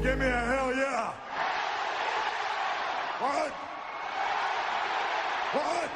Give me a hell yeah. What? What?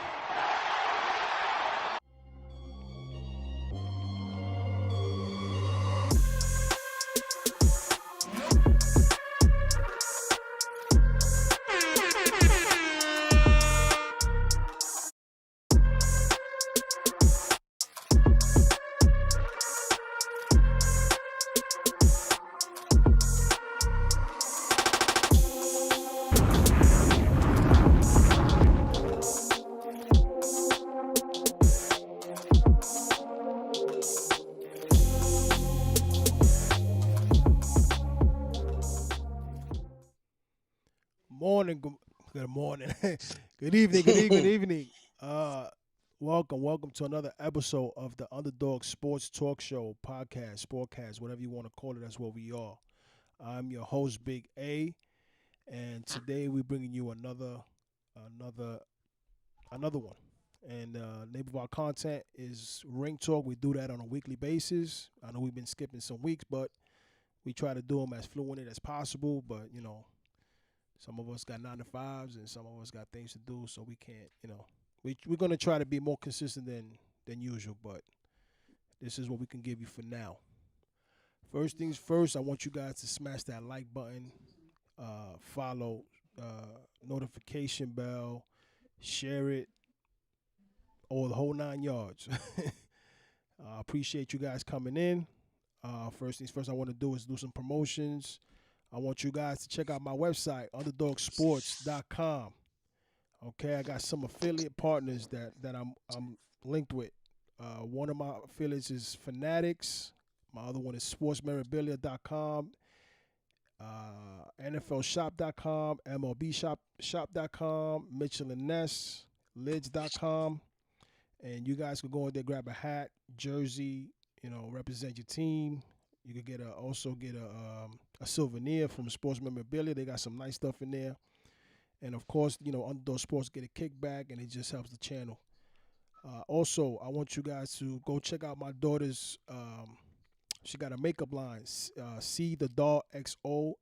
Good morning, good evening, good evening. Welcome to another episode of the Underdog Sports Talk Show podcast, Sportcast, whatever you want to call it. That's what we are. I'm your host, Big A, and today we're bringing you another one. And the name of our content is Ring Talk. We do that on a weekly basis. I know we've been skipping some weeks, but we try to do them as fluent as possible. But some of us got 9 to 5s, and some of us got things to do, so we can't, we're going to try to be more consistent than usual, but this is what we can give you for now. First things first, I want you guys to smash that like button, follow, notification bell, share it, or the whole 9 yards. I appreciate you guys coming in. First things first I want to do is do some promotions. I want you guys to check out my website, UNDADWG.com. Okay, I got some affiliate partners that I'm linked with. One of my affiliates is Fanatics. My other one is SportsMemorabilia.com, NFLShop.com, MLBShop.com, Mitchell and Ness, Lids.com. And you guys can go in there, grab a hat, jersey, represent your team. You could also get a souvenir from Sports Memorabilia. They got some nice stuff in there. And, of course, Underdog Sports get a kickback, and it just helps the channel. Also, I want you guys to go check out my daughter's, she got a makeup line, See the Doll XO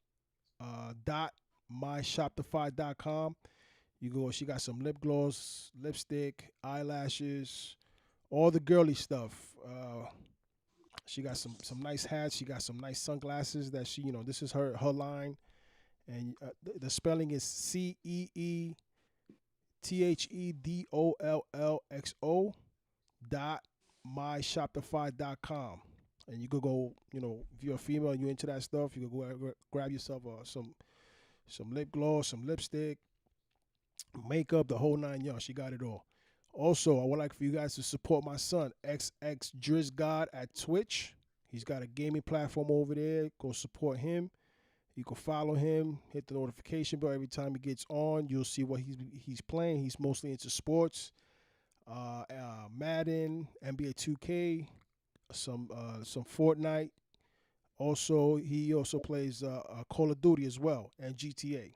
.myshopify.com. She got some lip gloss, lipstick, eyelashes, all the girly stuff. She got some nice hats. She got some nice sunglasses that she, this is her line. And the spelling is CEETHEDOLLXO .myshopify.com. And you could go, if you're a female and you're into that stuff, you could go grab yourself some lip gloss, some lipstick, makeup, the whole 9 yards. She got it all. Also, I would like for you guys to support my son, XXDRIZZGOD at Twitch. He's got a gaming platform over there. Go support him. You can follow him, hit the notification bell every time he gets on. You'll see what he's playing. He's mostly into sports, Madden, NBA 2K, some Fortnite. Also, he also plays Call of Duty as well and GTA.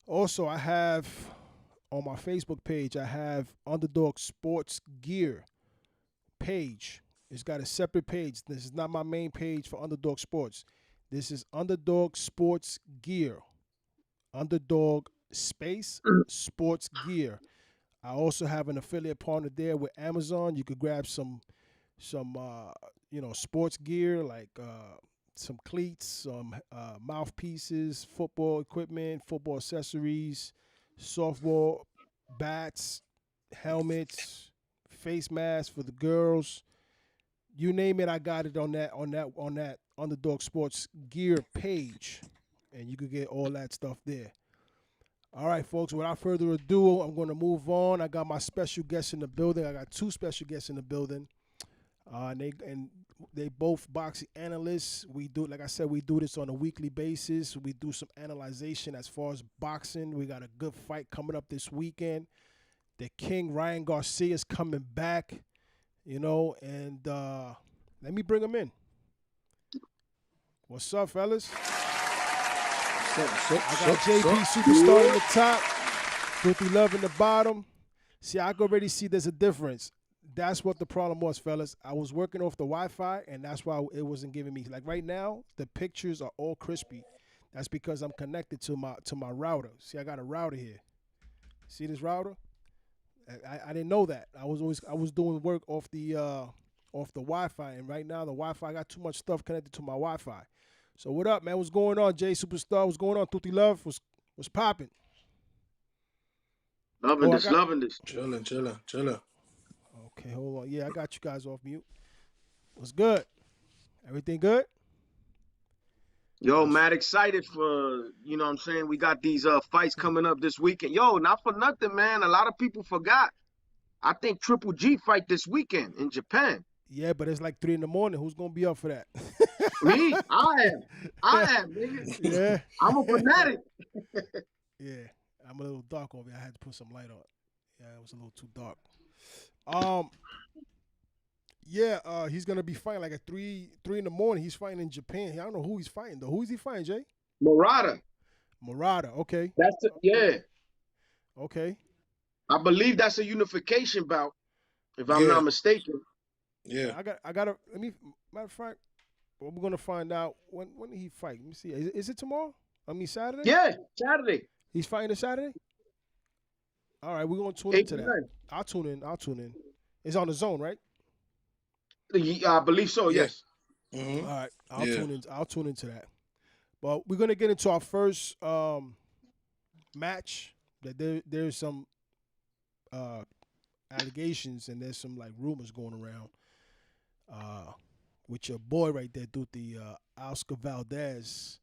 Also, I have on my Facebook page, I have Underdog Sports Gear page. It's got a separate page. This is not my main page for Underdog Sports. This is Underdog Sports Gear. Underdog space Sports Gear. I also have an affiliate partner there with Amazon. You could grab some sports gear like some cleats, some mouthpieces, football equipment, football accessories, softball bats, helmets, face masks for the girls. You name it, I got it on that Underdog Sports Gear page, and you could get all that stuff there. All right, folks, without further ado, I'm going to move on. I got my special guests in the building. I got 2 special guests in the building, and they both boxing analysts. We do, like I said, we do this on a weekly basis. We do some analyzation as far as boxing. We got a good fight coming up this weekend. The King, Ryan Garcia, is coming back, and let me bring him in. What's up, fellas? I got JB Superstar in the top, Filthy Love in the bottom. See, I can already see there's a difference. That's what the problem was, fellas. I was working off the Wi-Fi, and that's why it wasn't giving me. Like right now, the pictures are all crispy. That's because I'm connected to my router. See, I got a router here. See this router? I didn't know that. I was doing work off the Wi-Fi, and right now the Wi-Fi, I got too much stuff connected to my Wi-Fi. So what up, man? What's going on, Jay Superstar? What's going on, Tutti Love? What's popping? Loving this. Chilling. Okay, hold on. Yeah, I got you guys off mute. What's good? Everything good? Yo, mad excited for, what I'm saying? We got these fights coming up this weekend. Yo, not for nothing, man. A lot of people forgot. I think Triple G fight this weekend in Japan. Yeah, but it's like 3 in the morning. Who's going to be up for that? Me? I am, nigga. Yeah. I'm a fanatic. Yeah. I'm a little dark over here. I had to put some light on. Yeah, it was a little too dark. He's going to be fighting like at 3 in the morning. He's fighting in Japan. I don't know who he's fighting, though. Who is he fighting, Jay? Murata, okay. Yeah. Okay. I believe that's a unification bout, if I'm not mistaken. Yeah. I got to, matter of fact, we're going to find out when did he fight. Let me see. Is it tomorrow? Saturday? Yeah, Saturday. He's fighting this Saturday? All right, we're going to tune into that. I'll tune in. It's on the Zone, right? I believe so, yes. Mm-hmm. All right, I'll tune into that. But we're going to get into our first match. That there's some allegations and there's some like rumors going around with your boy right there, Duty, Oscar Valdez.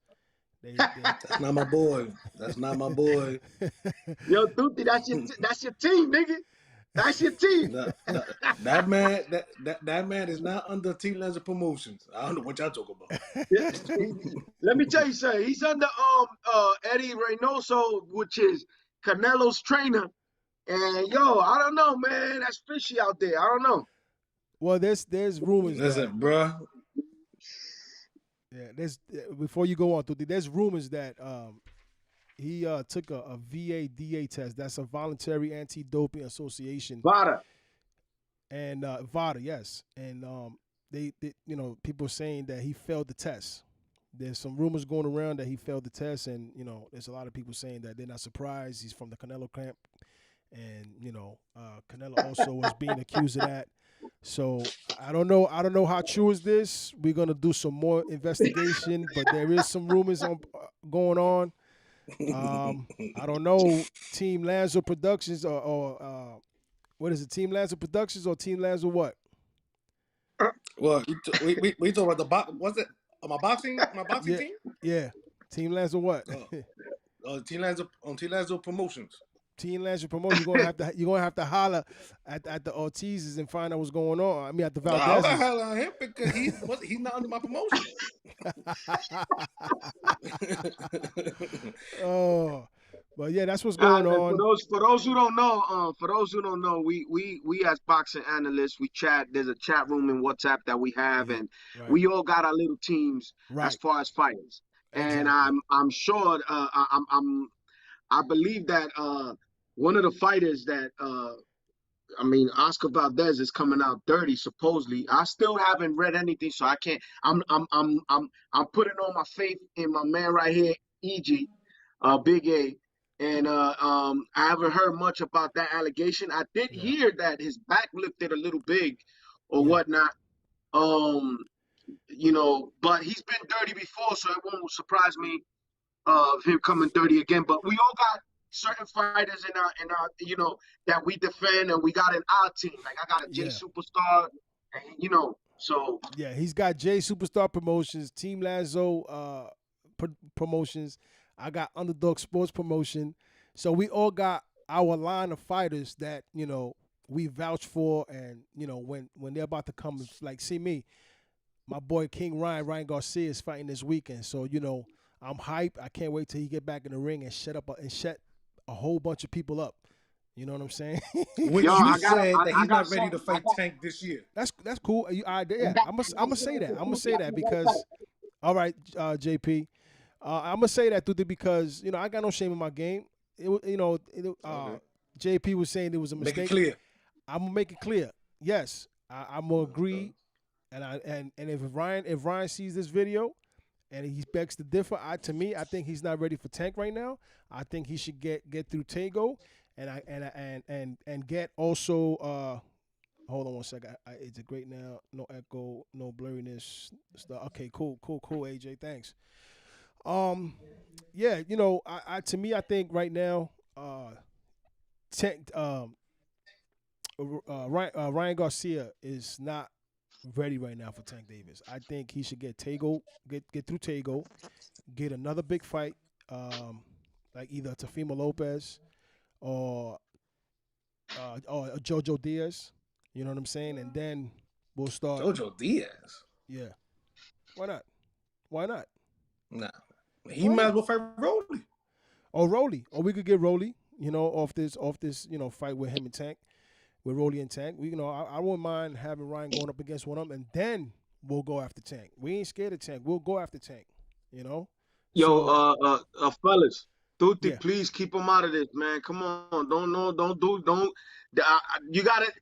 That's not my boy. Yo, Duty, that's your team, nigga. That's your team. That man is not under T-Lenser Promotions. I don't know what y'all talking about. Let me tell you something. He's under Eddie Reynoso, which is Canelo's trainer. And yo, I don't know, man. That's fishy out there. I don't know. Well, there's rumors. Listen, bruh. Yeah, before you go on, there's rumors that he took a VADA test. That's a Voluntary Anti-Doping Association. VADA. And VADA, yes. And they people saying that he failed the test. There's some rumors going around that he failed the test, and there's a lot of people saying that they're not surprised. He's from the Canelo camp. And, Canelo also was being accused of that. So I don't know. I don't know how true is this. We're gonna do some more investigation, but there is some rumors on going on. I don't know. Team Lanzo Productions or what is it? Team Lanzo Productions or Team Lanzo what? Well, we talking about the box. What's it? My boxing Yeah, team. yeah. Team Lanzo what? Team Lanzo Promotions. Team Lanzo Promotion. You're gonna have to holler at the Ortizes and find out what's going on. I mean, at the I'm not Valdezes. hollering on him because he's not under my promotion. Oh, but yeah, that's what's going on. For those who don't know, we as boxing analysts, we chat. There's a chat room in WhatsApp that we have, and we all got our little teams as far as fighters. And I'm sure I believe that one of the fighters that Oscar Valdez is coming out dirty supposedly. I still haven't read anything, so I can't. I'm putting all my faith in my man right here, EG, Big A, and I haven't heard much about that allegation. I did hear that his back lifted a little big, or whatnot. But he's been dirty before, so it won't surprise me of him coming dirty again. But we all got certain fighters in our that we defend, and we got in our team. Like I got a J Superstar, and so yeah, he's got J Superstar Promotions, Team Lanzo Promotions. I got Underdog Sports Promotion. So we all got our line of fighters that we vouch for, and when they're about to come, like see me, my boy King Ryan Garcia is fighting this weekend. So I'm hyped. I can't wait till he get back in the ring and shut a whole bunch of people up. You know what I'm saying? When you said that he's not ready to fight Tank this year. That's cool. I'm gonna say that. I'm gonna say that because, all right, JP, I'm gonna say that because I got no shame in my game. JP was saying it was a mistake. Make it clear. I'm gonna make it clear. Yes, I'm gonna agree. And if Ryan sees this video and he begs to differ, I think he's not ready for Tank right now. I think he should get through Tagoe and get also hold on one second. It's a great now, no echo, no blurriness stuff. Okay, cool, AJ, thanks. Yeah, I think right now Tank Ryan Garcia is not ready right now for Tank Davis. I think he should get Tagoe, get through Tagoe, get another big fight, like either Teofimo Lopez or Jojo Diaz. You know what I'm saying? And then we'll start. Jojo Diaz? Yeah. Why not? Nah. He might as well fight Rolly. Or Rolly. Or we could get Rolly, off this, fight with him and Tank. With Rolly and Tank, I wouldn't mind having Ryan going up against one of them, and then we'll go after Tank. We ain't scared of Tank. We'll go after Tank. Fellas, Tutti, please keep him out of this, man. Come on, don't. You gotta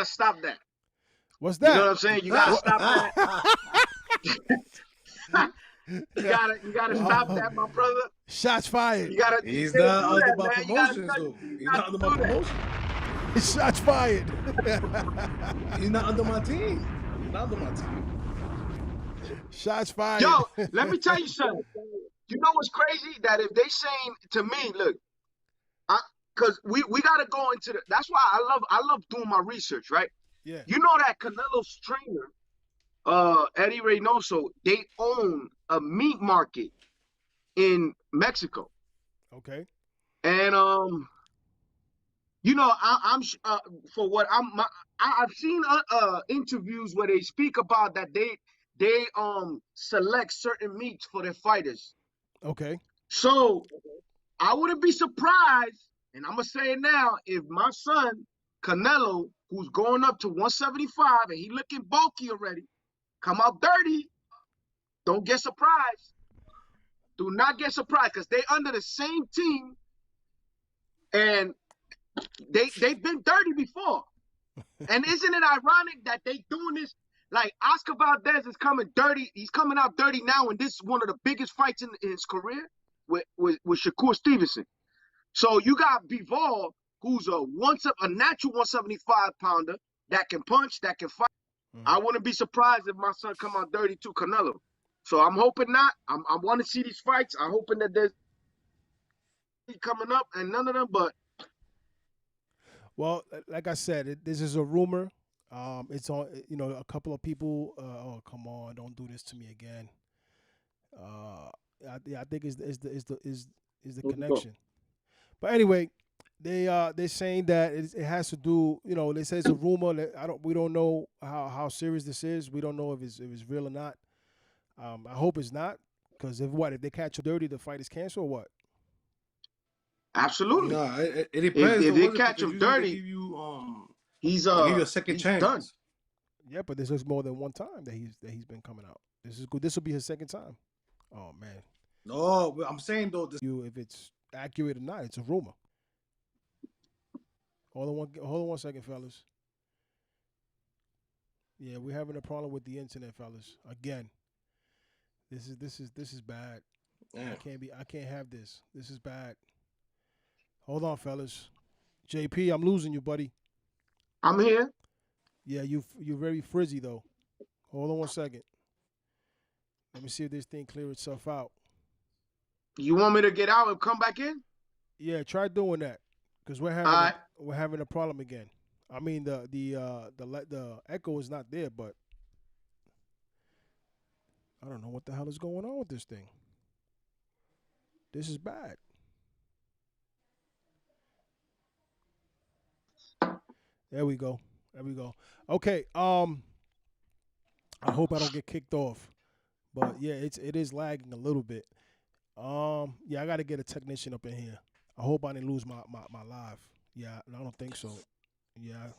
stop that. What's that? You know what I'm saying? You gotta stop that. You gotta stop that, my brother. Shots fired. He's not under my promotion, though. He's not under my promotion. Shots fired. He's not under my team. Shots fired. Yo, let me tell you something. You know what's crazy? That if they saying to me, look, because we gotta go into that's why I love doing my research, right? Yeah. You know that Canelo's trainer, Eddie Reynoso, they own a meat market in Mexico. Okay. And I've seen interviews where they speak about that they select certain meats for their fighters. Okay. So I wouldn't be surprised, and I'm gonna say it now, if my son Canelo, who's going up to 175 and he looking bulky already, come out dirty, don't get surprised. Do not get surprised, because they under the same team and they've been dirty before. And isn't it ironic that they doing this? Like Oscar Valdez is coming dirty. He's coming out dirty now, and this is one of the biggest fights in his career with Shakur Stevenson. So you got Bivol, who's a natural 175 pounder, that can punch, that can fight. I wouldn't be surprised if my son come out dirty to Canelo. So I'm hoping not. I want to see these fights. I'm hoping that there's coming up and none of them, but. Well, like I said, this is a rumor. It's on, a couple of people. Oh, come on, don't do this to me again. I think is the connection. But anyway, they're saying that it has to do. They say it's a rumor. That we don't know how serious this is. We don't know if it's real or not. I hope it's not, because if they catch him dirty, the fight is canceled or what? Absolutely. No, it depends. If they catch him dirty, give you, he's give you a second chance. Done. Yeah, but this is more than one time that he's been coming out. This is good. This will be his second time. Oh man. No, but I'm saying though, if it's accurate or not, it's a rumor. Hold on one second, fellas. Yeah, we're having a problem with the internet, fellas. Again. This is bad. Yeah. I can't have this. This is bad. Hold on, fellas. JP, I'm losing you, buddy. I'm here. Yeah, you're very frizzy though. Hold on one second. Let me see if this thing clears itself out. You want me to get out and come back in? Yeah, try doing that, because we're having a problem again. I mean the echo is not there, but I don't know what the hell is going on with this thing. This is bad. There we go. Okay. I hope I don't get kicked off. But yeah, it is lagging a little bit. Yeah, I gotta get a technician up in here. I hope I didn't lose my live. Yeah, I don't think so. Yeah.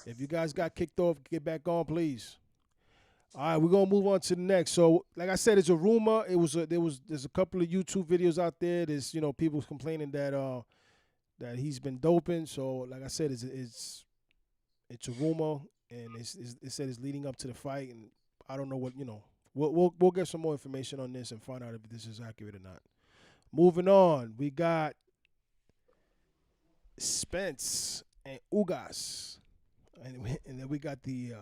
If you guys got kicked off, get back on, please. All right, we're gonna move on to the next. So, like I said, it's a rumor. There's a couple of YouTube videos out there. There's people complaining that he's been doping. So, like I said, it's a rumor, and it said it's leading up to the fight, and I don't know what We'll get some more information on this and find out if this is accurate or not. Moving on, we got Spence and Ugas, and then we got the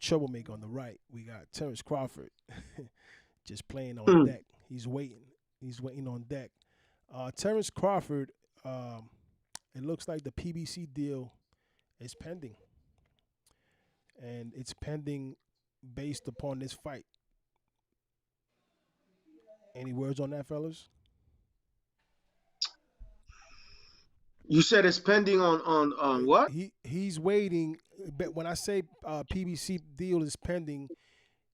troublemaker on the right. We got Terrence Crawford, just playing on deck. He's waiting on deck. Terrence Crawford, it looks like the PBC deal is pending, and it's pending based upon this fight. Any words on that, fellas? You said it's pending on what? He's waiting. But when I say PBC deal is pending,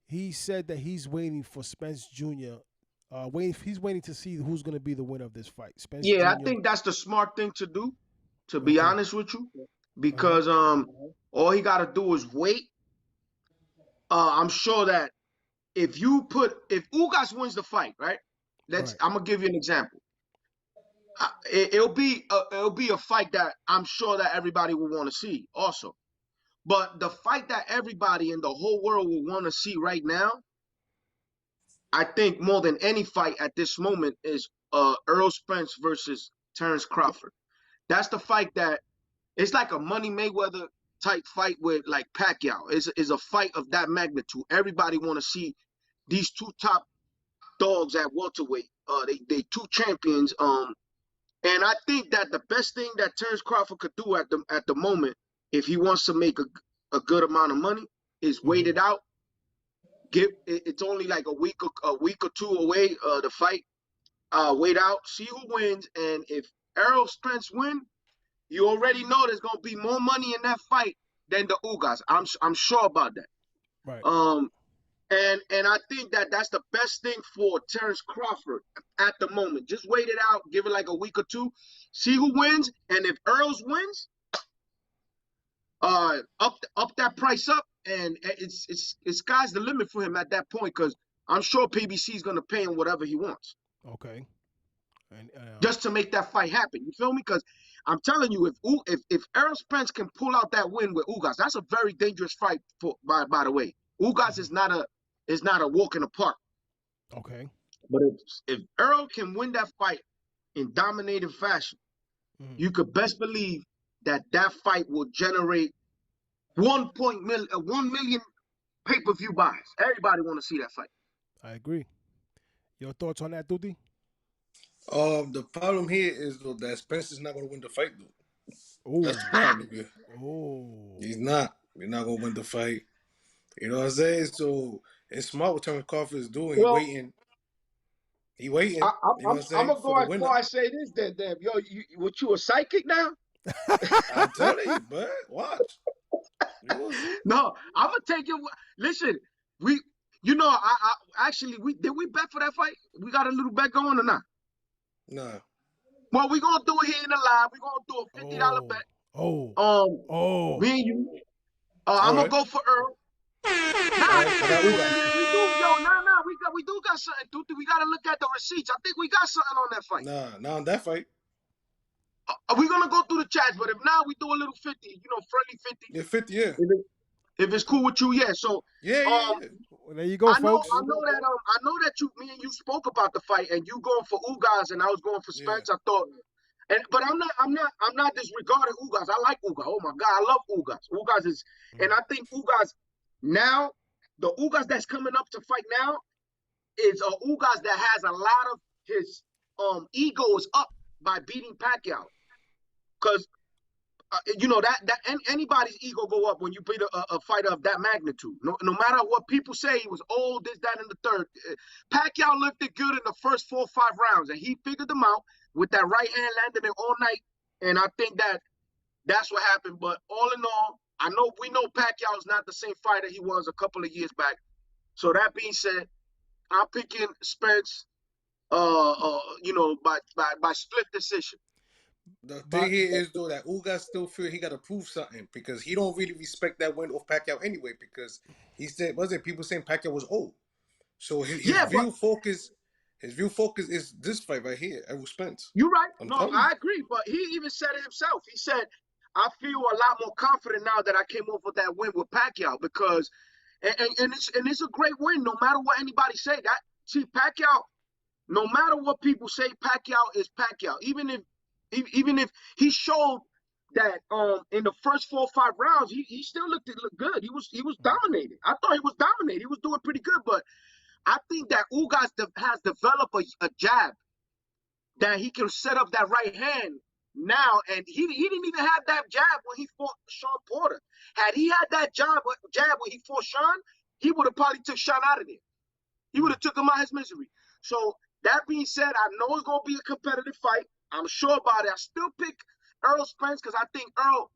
he said that he's waiting for Spence Jr. He's waiting to see who's going to be the winner of this fight. Spence Jr. I think that's the smart thing to do, to be honest with you, because all he got to do is wait. I'm sure that if Ugas wins the fight, right? I'm gonna give you an example. It'll be a fight that I'm sure that everybody will want to see also. But the fight that everybody in the whole world will want to see right now, I think more than any fight at this moment, is Errol Spence versus Terrence Crawford. That's the fight that it's like a Money Mayweather type fight with like Pacquiao. Is a fight of that magnitude. Everybody want to see these two top dogs at welterweight. They two champions. And I think that the best thing that Terrence Crawford could do at the moment, if he wants to make a good amount of money, is wait it out. It's only like a week or two away, the fight. Wait out, see who wins, and if Errol Spence win, you already know there's gonna be more money in that fight than the Ugas. I'm sure about that. Right. And I think that that's the best thing for Terrence Crawford at the moment. Just wait it out, give it like a week or two, see who wins, and if Earls wins, up that price up, and it's sky's the limit for him at that point, because I'm sure PBC is gonna pay him whatever he wants. Okay. And just to make that fight happen, you feel me? Because I'm telling you, if Errol Spence can pull out that win with Ugas, that's a very dangerous fight. By the way, Ugas is not a walk in the park. Okay. But if Errol can win that fight in dominating fashion, you could best believe that fight will generate 1 million pay-per-view buys. Everybody want to see that fight. I agree. Your thoughts on that, Duty? The problem here is though that Spencer's not gonna win the fight though. Oh, That's the problem here. oh, He's not. He's not gonna win the fight. You know what I'm saying? So it's smart what Terence Crawford is doing. He Well, waiting. He waiting. You know what I'm I'm saying? gonna For go the as winner. far as say this, then, damn, yo, what you a psychic now? I'm telling you, but watch. You will see. No, I'm gonna take it. Listen, I actually did we bet for that fight? We got a little bet going or not? Nah. Well, we gonna do it here in the live. We gonna do a $50 bet. oh. Me and you. All I'm gonna right. go for Earl. I got Ugas. We do got something, dude. We gotta look at the receipts. I think we got something on that fight. Nah, not on that fight. We're gonna go through the chats, but if not, we do a little 50, friendly 50. Yeah, 50, yeah. If it's cool with you, yeah. So Yeah. Well, there you go, folks. I know that me and you spoke about the fight, and you going for Ugas, and I was going for Spence. Yeah. I thought, but I'm not disregarding Ugas. I like Ugas. Oh my God, I love Ugas. Ugas is, and I think Ugas now, the Ugas that's coming up to fight now is a Ugas that has a lot of his ego is up by beating Pacquiao, because anybody's ego go up when you beat a fighter of that magnitude. No matter what people say, he was old, this, that, and the third. Pacquiao looked it good in the first 4 or 5 rounds, and he figured them out with that right hand, landing it all night. And I think that's what happened. But all in all, we know Pacquiao is not the same fighter he was a couple of years back. So that being said, I'm picking Spence, by split decision. The thing here is though that Ugas still feel he gotta prove something because he don't really respect that win of Pacquiao anyway because he said wasn't people saying Pacquiao was old. So his view focus is this fight right here, Errol Spence. You're right. I agree. But he even said it himself. He said, I feel a lot more confident now that I came off of that win with Pacquiao because it's a great win no matter what anybody say. Pacquiao, no matter what people say, Pacquiao is Pacquiao. Even if he showed that in the first 4 or 5 rounds, he still looked good. He was dominated. I thought he was dominated. He was doing pretty good, but I think that Ugas has developed a jab that he can set up that right hand now, and he didn't even have that jab when he fought Sean Porter. Had he had that jab when he fought Sean, he would have probably took Sean out of there. He would have took him out his misery. So that being said, I know it's gonna be a competitive fight. I'm sure about it. I still pick Errol Spence because I think Earl.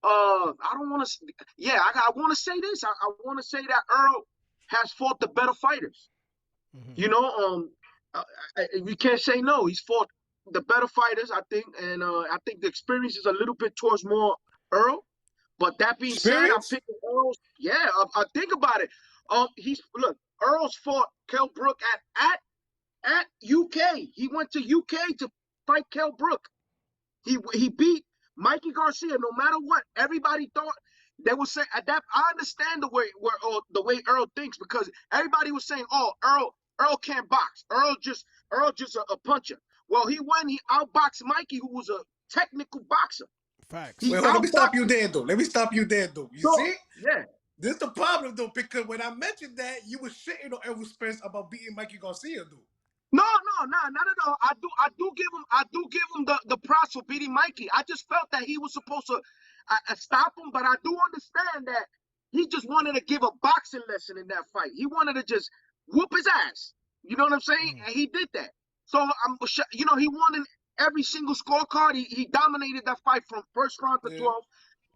I don't want to. Yeah, I want to say this. I want to say that Earl has fought the better fighters. Mm-hmm. We can't say no. He's fought the better fighters, I think, and I think the experience is a little bit towards more Earl. But that being said, I'm picking Earl. Yeah, I think about it. Earl's fought Kell Brook at UK. He went to UK to fight Kell Brook. He beat Mikey Garcia. No matter what, everybody thought they would say that. I understand the way Earl thinks because everybody was saying, "Oh, Earl can't box. Earl just a puncher." Well, he outboxed Mikey, who was a technical boxer. Facts. Wait, let me stop you there, though. You see? Yeah. This is the problem, though, because when I mentioned that, you were shitting on Errol Spence about beating Mikey Garcia, though. No, not at all. I do give him the props for beating Mikey. I just felt that he was supposed to stop him, but I do understand that he just wanted to give a boxing lesson in that fight. He wanted to just whoop his ass. You know what I'm saying? And he did that. So he won in every single scorecard. He dominated that fight from first round to 12.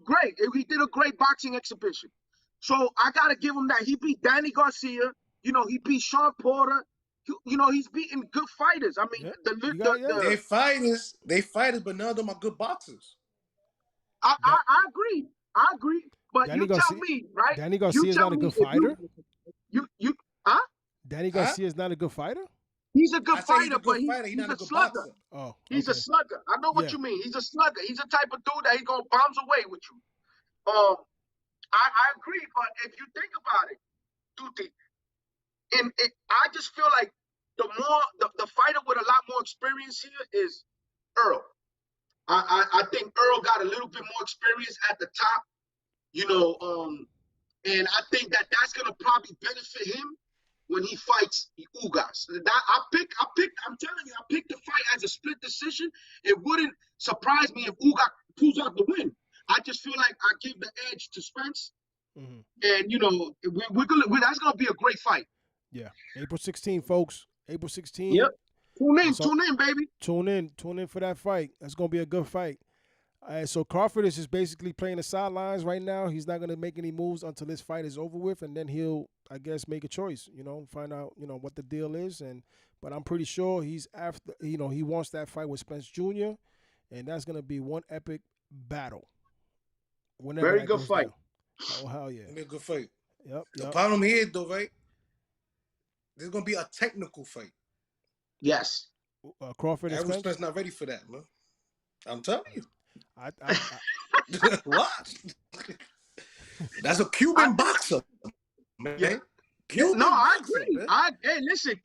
Great. He did a great boxing exhibition. So I gotta give him that. He beat Danny Garcia. He beat Sean Porter. He's beating good fighters. I mean, they fighters, but none of them are good boxers. I agree. But Danny tell me, right? Danny Garcia is not a good fighter. Danny Garcia is not a good fighter. He's a good fighter, but he's a slugger. Oh, he's a slugger. I know what you mean. He's a slugger. He's the type of dude that he's gonna bounce away with you. I agree, but if you think about it, Tuti, I just feel like the fighter with a lot more experience here is Earl. I think Earl got a little bit more experience at the top. You know, and I think that that's gonna probably benefit him when he fights Ugas. I'm telling you, I picked the fight as a split decision. It wouldn't surprise me if Ugas pulls out the win. I just feel like I give the edge to Spence, and you know, that's gonna be a great fight. Yeah, April 16th, folks. April 16th. Yep. Tune in, baby. Tune in for that fight. That's gonna be a good fight. All right, so Crawford is just basically playing the sidelines right now. He's not gonna make any moves until this fight is over with, and then he'll, I guess, make a choice. You know, find out, you know, what the deal is. But I'm pretty sure he's after. You know, he wants that fight with Spence Jr., and that's gonna be one epic battle. Whenever Very that good goes fight. down. Oh hell yeah! It'll be a good fight. Yep. The problem here, though, right? This is gonna be a technical fight. Yes. Crawford and Spence not ready for that, man. I'm telling you. I What? That's a Cuban boxer, man. Yeah. Cuban no, I boxer, agree. Man. Hey, listen,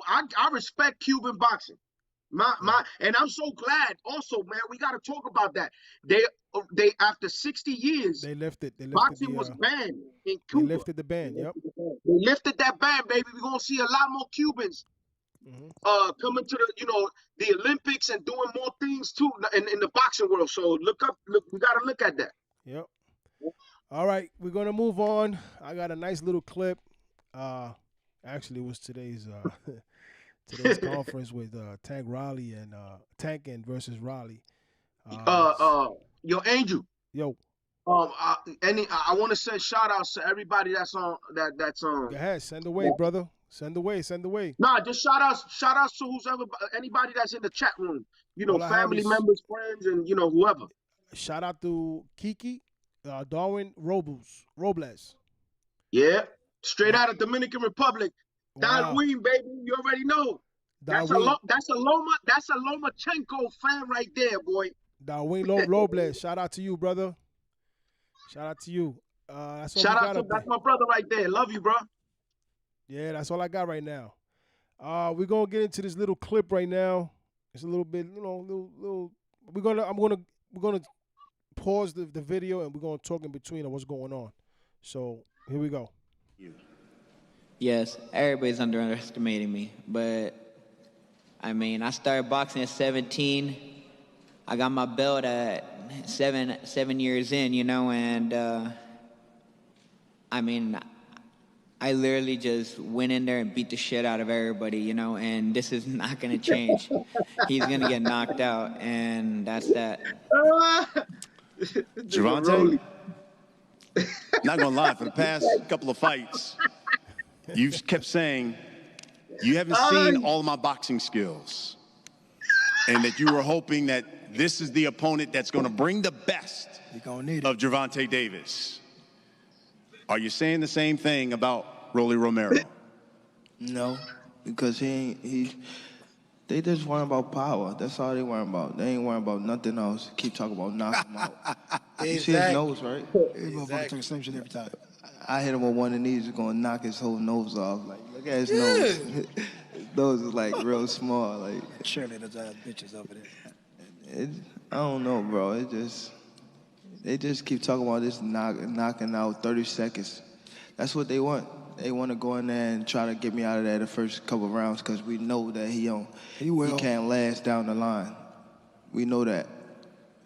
I respect Cuban boxing. And I'm so glad. Also, man, we got to talk about that. They after 60 years, they lifted boxing was banned in Cuba. They lifted the ban. Yep. They lifted that ban, baby. We're gonna see a lot more Cubans coming to the Olympics and doing more things too in the boxing world. So look, we gotta look at that. Yep. All right, we're gonna move on. I got a nice little clip. Actually, it was today's conference with Tank Riley and Tank versus Riley. Yo, Angel. Yo. I want to send shout outs to everybody that's on. Go ahead, send away, brother. Send away. Nah, just shout outs to anybody that's in the chat room. You know, family members, friends, and you know, whoever. Shout out to Kiki, Darwin Robles. Yeah, straight out of Dominican Republic. Wow. Darwin, baby, you already know. That's a Lomachenko fan right there, boy. Darwin Robles, shout out to you, brother. Shout out to you. That's my brother right there. Love you, bro. Yeah, that's all I got right now. We're gonna get into this little clip right now. It's a little bit, you know, little. We're gonna pause the video and we're gonna talk in between of what's going on. So here we go. Yes, everybody's underestimating me, but I mean, I started boxing at 17. I got my belt at seven years in, you know, and I mean, I literally just went in there and beat the shit out of everybody, you know, and this is not going to change. He's going to get knocked out, and that's that. Gervonta, not going to lie, for the past couple of fights, you've kept saying you haven't seen all of my boxing skills and that you were hoping that this is the opponent that's going to bring the best of Gervonta Davis. Are you saying the same thing about Rolly Romero? No, because they just worry about power. That's all they worry about. They ain't worrying about nothing else. Keep talking about knock him out. You see his nose, right? Exactly. Same shit every time. I hit him with one of these, it's gonna knock his whole nose off. Like, look at his nose. His nose is like real small. Like, surely there's bitches over there. I don't know, bro. They just keep talking about this knocking out 30 seconds. That's what they want. They want to go in there and try to get me out of there the first couple of rounds because we know that he can't last down the line. We know that.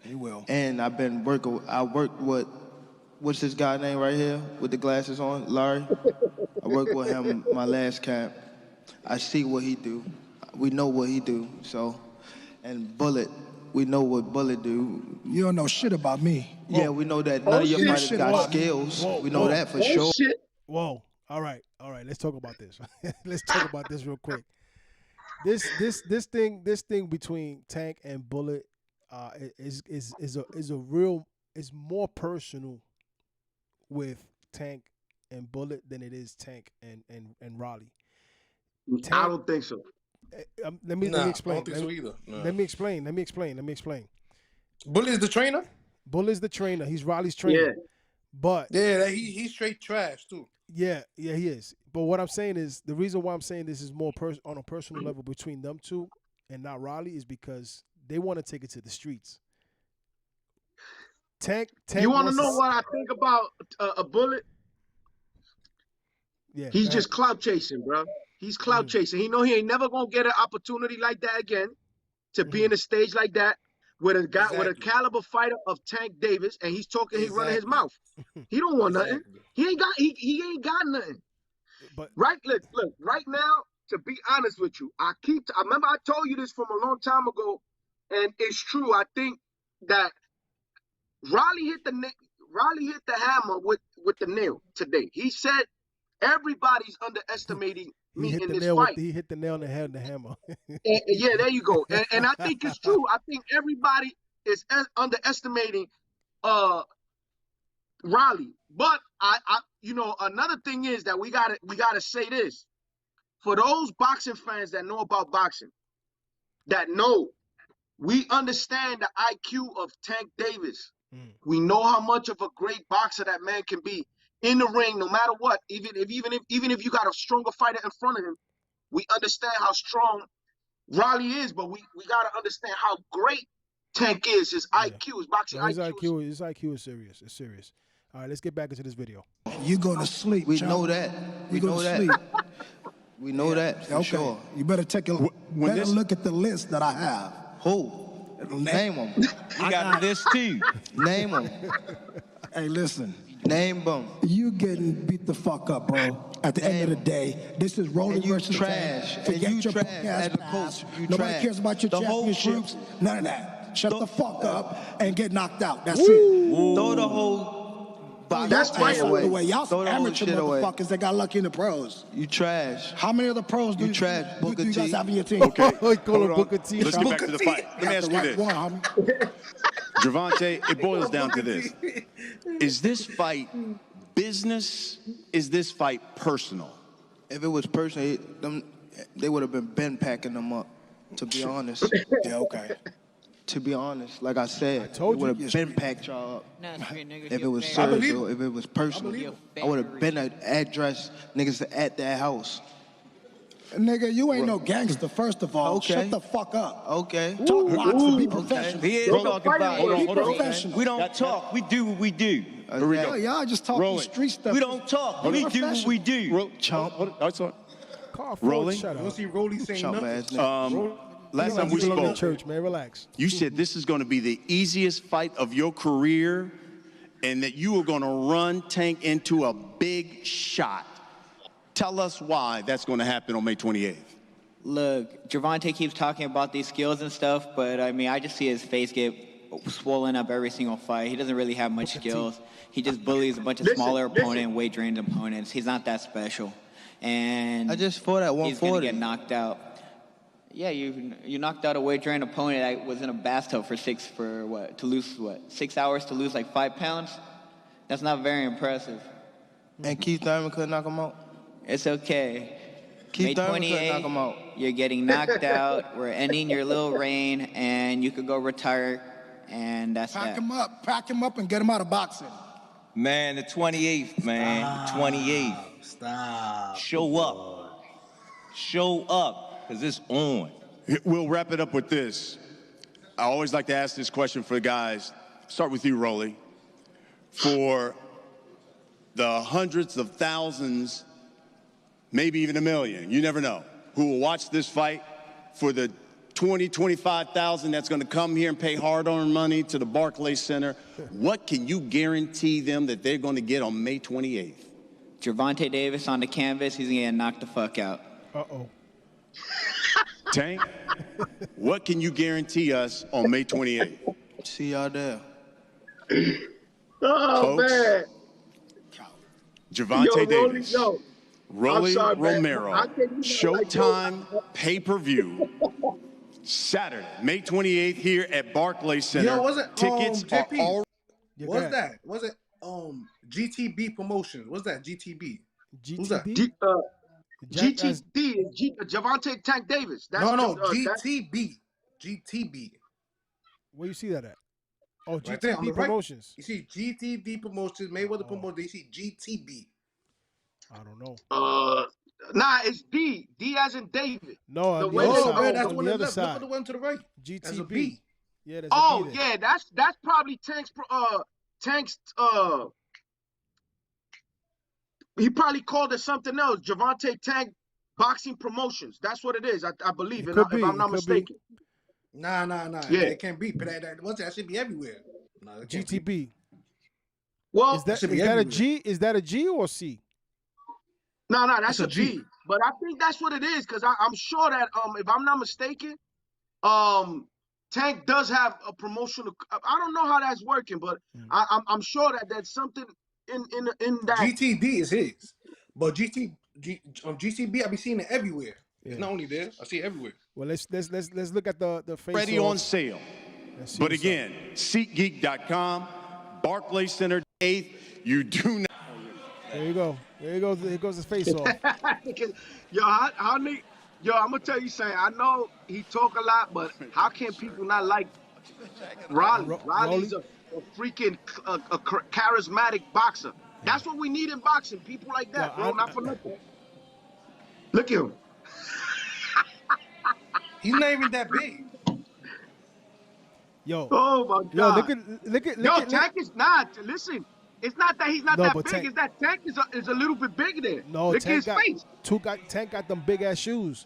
He will. And I worked with, what's this guy name right here with the glasses on? Larry. I worked with him my last camp. I see what he do. We know what he do. So, and Bullet. We know what Bullet do. You don't know shit about me. Yeah, we know that none of your fighters got skills. We know that for sure. Whoa. All right. Let's talk about this. Let's talk about this real quick. This thing between Tank and Bullet is more personal with Tank and Bullet than it is Tank and Raleigh. Tank, I don't think so. Let me explain. I don't think so either. No. Let me explain. Bullet is the trainer? Bullet's the trainer. He's Raleigh's trainer. Yeah. But yeah, he's straight trash too. Yeah, he is. But what I'm saying is the reason why I'm saying this is more on a personal level between them two and not Raleigh is because they want to take it to the streets. Tank You want to wants know what I think about a Bullet? Yeah, He's go just ahead. clout chasing, bro. He's clout chasing. He know he ain't never gonna get an opportunity like that again to be in a stage like that with a guy with a Exactly. caliber fighter of Tank Davis, and he's talking. He running his Exactly. mouth. He don't want nothing. Exactly. He ain't got. He ain't got nothing. But Right? Look. Right now, to be honest with you, I remember I told you this from a long time ago, and it's true. I think that Riley hit the hammer with the nail today. He said everybody's underestimating he me hit in the this nail. fight. He hit the nail on the head with the hammer. Yeah, there you go. And I think it's true. I think everybody is underestimating Riley. But I another thing is that we gotta say this. For those boxing fans that know about boxing, that know we understand the IQ of Tank Davis. We know how much of a great boxer that man can be in the ring, no matter what. Even if you got a stronger fighter in front of him, we understand how strong Riley is, but we gotta understand how great Tank is. His IQ, his boxing No, his IQ. his IQ is serious. It's serious. All right, let's get back into this video. You go to sleep. We Chum. know that. We You go know to that. sleep. We know that for Okay. sure. You better take a better look at the list that I have. Who? Name them. You got this too. Name them. Hey, listen. Name them. You getting beat the fuck up, bro. At the end of the day, this is rolling And you versus trash. Tank. Forget And you your trash punk ass as a past. coach. You Nobody trash. cares about your The whole championships. group- None of that. Shut the fuck up and get knocked out. That's Throw the whole That's it. That's fighting the way. Y'all Throw some the whole amateur shit away. motherfuckers that got lucky in the pros. You trash. How many other pros do You trash, you Booker guys T. have in your team? Okay. Call Hold him on. Booker T. Let's get back to the fight. Let me That's ask the you right this. one, homie. Javante, it boils down to this. Is this fight business? Is this fight personal? If it was personal, they would have been packing them up, to be honest. Yeah, okay. To be honest, like I said, told it you. would have been packed y'all up. Nah, street niggas, If you it was a serious, fan. or if it was personal, I would have been addressed niggas at that house. Nigga, you ain't no gangster, first of all. Okay. Shut the fuck up. Okay. Talk boxing, be professional. He is Bro, talking about hold on, Be hold on. professional. We don't talk. We do what we do. Here we Hell, go. y'all just talking Rolling. street stuff. We don't talk. We do what we do. Chump. Call Ford, Rolling. shut You don't up. see Rolly saying Chump nothing. ass nigga. Last time we You belong in spoke, church, man. Relax. you said this is going to be the easiest fight of your career and that you were going to run Tank into a big shot. Tell us why that's going to happen on May 28th. Look, Javante keeps talking about these skills and stuff, but I mean, I just see his face get swollen up every single fight. He doesn't really have much skills. He just bullies a bunch of smaller opponents, weight-drained opponents. He's not that special. And I just fought at he's going 140. to get knocked out. Yeah, you knocked out a weight-drained opponent that was in a bathtub for 6 hours to lose like 5 pounds? That's not very impressive. And Keith Thurman couldn't knock him out. It's okay. May Keith Thurman couldn't 28th, knock him out. you're getting knocked out. We're ending your little reign, and you could go retire, and that's Pack that. pack him up and get him out of boxing. Man, the 28th, man. 28th. Stop. Show up. Show up. Because it's on. We'll wrap it up with this. I always like to ask this question for the guys. Start with you, Rolly. For the hundreds of thousands, maybe even a million, you never know, who will watch this fight, for the 20, 25,000 that's going to come here and pay hard-earned money to the Barclays Center, what can you guarantee them that they're going to get on May 28th? Javante Davis on the canvas, he's going to get knocked the fuck out. Uh-oh. Tank, what can you guarantee us on May 28th? See y'all there. Oh, Folks, man. Javante Davis, Yo, Rolly I'm sorry, man. Romero, I can't even Showtime pay-per-view, Saturday, May 28th here at Barclays Center. Yo, was it Tickets are JP? all. Yeah, go What's ahead. that? Was it GTB Promotions? What's that? GTB? Who's that? Javante Tank Davis. That's No, that's- GTB. GTB. Where you see that at? Oh, Right there on GTB the right. Promotions. You see GTB Promotions, Mayweather Promotions. You see GTB. I don't know. nah, it's D. D as in David. No, The on the way other they- side. man, that's On one the on other the left. Look side. at the one to the right. That's a GTB. B. Yeah, there's a Oh B there. yeah, that's probably Tank's Tank's he probably called it something else. Javante Tank Boxing Promotions. That's what it is. I believe it. If I'm not mistaken. Nah. Yeah. It can't be. That should be everywhere. No, it can't GTB. be. Well, is that a G? Is that a G or C? No, that's a G. But I think that's what it is, because I'm sure that if I'm not mistaken, Tank does have a promotional. I don't know how that's working, but I'm sure that there's something in that. GTB is his, but GTB I be seeing it everywhere. Yeah. It's not only there. I see it everywhere. Well, let's look at the face. Ready on sale. But again, SeatGeek.com, Barclays Center, 8th. You do not. There you go. There goes his face off. Yo, I'm gonna tell you something. I know he talk a lot, but how can people not like Rolly? Rolly's a freaking a charismatic boxer. That's what we need in boxing. People like that, bro. Not for nothing. Look at him. He's not even that big. Yo. Oh my God. Yo, Tank is not. Listen, it's not that he's not that big. It's that Tank is a little bit bigger there. No, look at his face. Tank got them big ass shoes.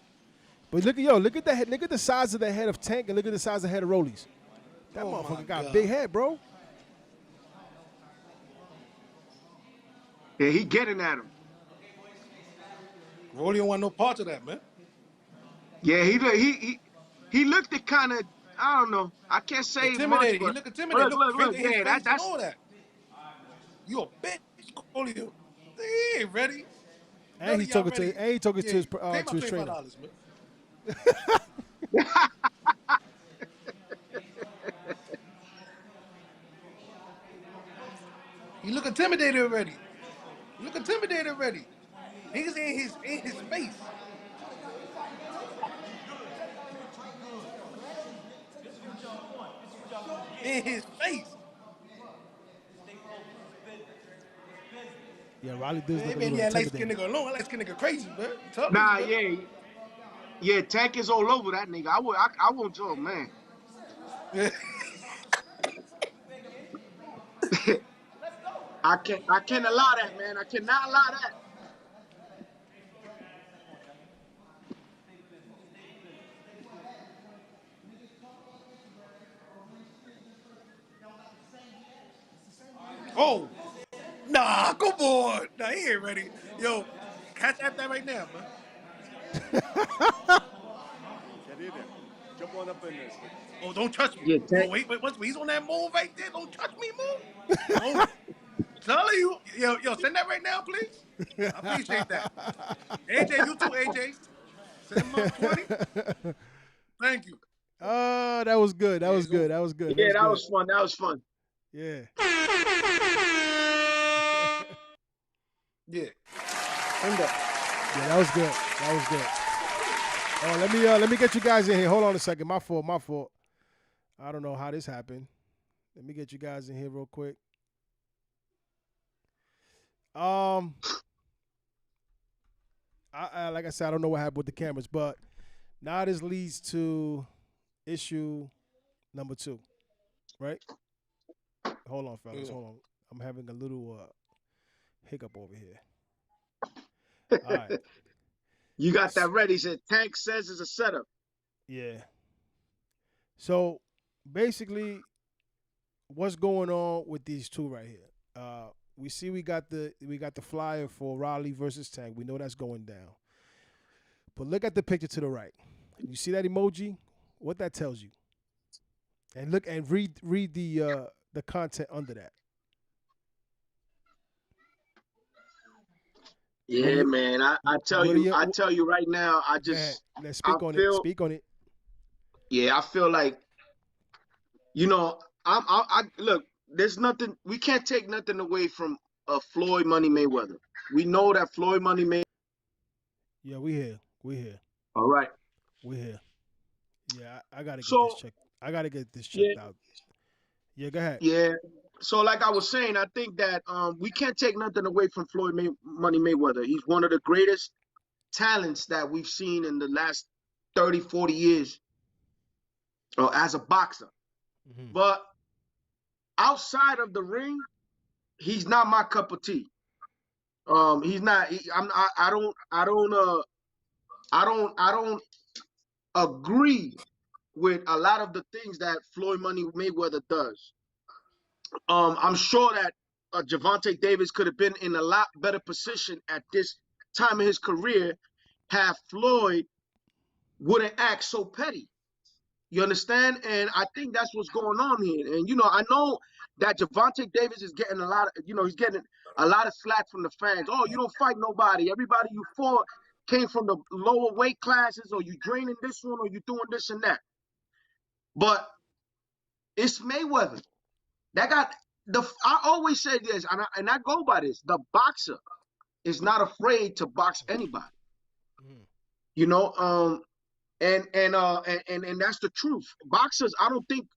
But look at the head. Look at the size of the head of Tank, and look at the size of the head of Rollies. That motherfucker got a big head, bro. Yeah, he getting at him. Rolly don't want no part of that, man. Yeah, he looked at kind of, I don't know. I can't say much. He look intimidated. Look, yeah, that's all that. You a bitch, Rolly. He ain't ready. And he's talking to his trainer. He look intimidated already. He's in his face. In his face. Yeah, Riley does look a little light skin nigga alone. Light skin nigga crazy, man. Nah, yeah. Tank is all over that nigga. I won't talk, man. I can't allow that, man. I cannot allow that. Oh, nah, come on. Nah, he ain't ready. Yo, catch at that right now, man. Jump on up in this. Oh, don't touch me. Yeah, oh, wait, he's on that move right there. Don't touch me, move. Oh, telling you. Yo, send that right now, please. I appreciate that. AJ, you too, AJ. Send him up 20. Thank you. That was good. That was good. Yeah, that was fun. That was fun. Yeah. Yeah. Yeah, that was good. Oh, let me get you guys in here. Hold on a second. My fault. I don't know how this happened. Let me get you guys in here real quick. Like I said, I don't know what happened with the cameras, but now this leads to issue number 2, right? Hold on, fellas. Hold on. I'm having a little hiccup over here. All right. You got that ready. Said Tank says it's a setup. Yeah. So basically, what's going on with these two right here? We see we got the flyer for Raleigh versus Tank. We know that's going down. But look at the picture to the right. You see that emoji? What that tells you? And look and read the content under that. Yeah, man. I tell you right now, I just let's speak on it. Speak on it. Yeah, I feel like, I look, there's nothing, we can't take nothing away from Floyd Money Mayweather. We know that Floyd Money Mayweather. Yeah, we here. All right. We're here. Yeah, I gotta get this checked. I gotta get this checked out. Yeah, go ahead. Yeah. So like I was saying, I think that we can't take nothing away from Floyd Money Mayweather. He's one of the greatest talents that we've seen in the last 30, 40 years as a boxer. Mm-hmm. But outside of the ring, he's not my cup of tea. He's not. I don't agree with a lot of the things that Floyd Money Mayweather does. I'm sure that Gervonta Davis could have been in a lot better position at this time of his career had Floyd wouldn't act so petty. You understand? And I think that's what's going on here. And, I know that Gervonta Davis is getting a lot of, he's getting a lot of slack from the fans. Oh, you don't fight nobody. Everybody you fought came from the lower weight classes, or you draining this one, or you doing this and that. But it's Mayweather. I always say this, and I go by this. The boxer is not afraid to box anybody. And that's the truth. Boxers, I don't think,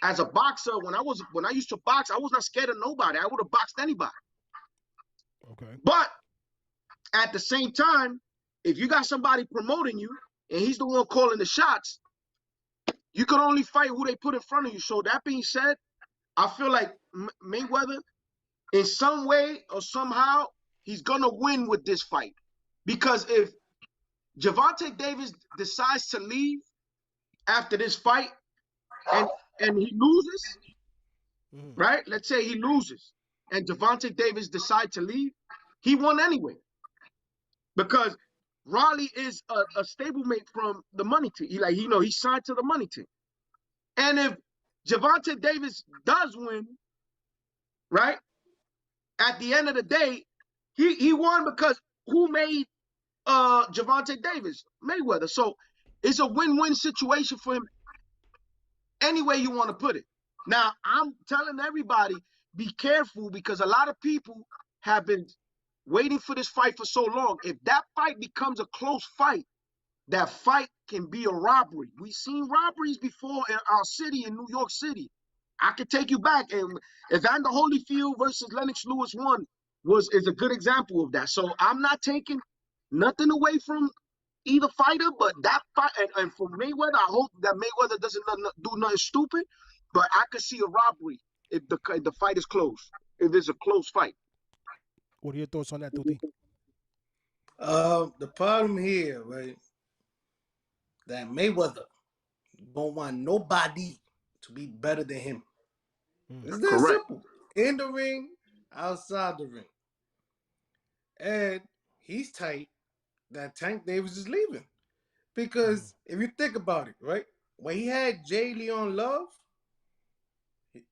as a boxer, when I used to box, I was not scared of nobody. I would have boxed anybody. Okay. But at the same time, if you got somebody promoting you and he's the one calling the shots, you can only fight who they put in front of you. So that being said, I feel like Mayweather, in some way or somehow, he's gonna win with this fight. Because if Gervonta Davis decides to leave after this fight and he loses, right? Let's say he loses and Gervonta Davis decides to leave, he won anyway. Because Raleigh is a stablemate from the money team. He signed to the money team. And if Gervonta Davis does win, right? At the end of the day, he won because who made Gervonta Davis? Mayweather. So it's a win-win situation for him any way you want to put it. Now, I'm telling everybody, be careful, because a lot of people have been waiting for this fight for so long. If that fight becomes a close fight, that fight can be a robbery. We've seen robberies before in our city, in New York City. I could take you back. And Evander Holyfield versus Lennox Lewis 1 is a good example of that. So I'm not taking nothing away from either fighter, but that fight, and for Mayweather, I hope that Mayweather doesn't do nothing stupid, but I could see a robbery if the fight is close, if it's a close fight. What are your thoughts on that, Tuti? The problem here, right, that Mayweather don't want nobody to be better than him. It's that simple. In the ring, outside the ring. And he's tight that Tank Davis is leaving. Because if you think about it, right, when he had Jay Leon Love,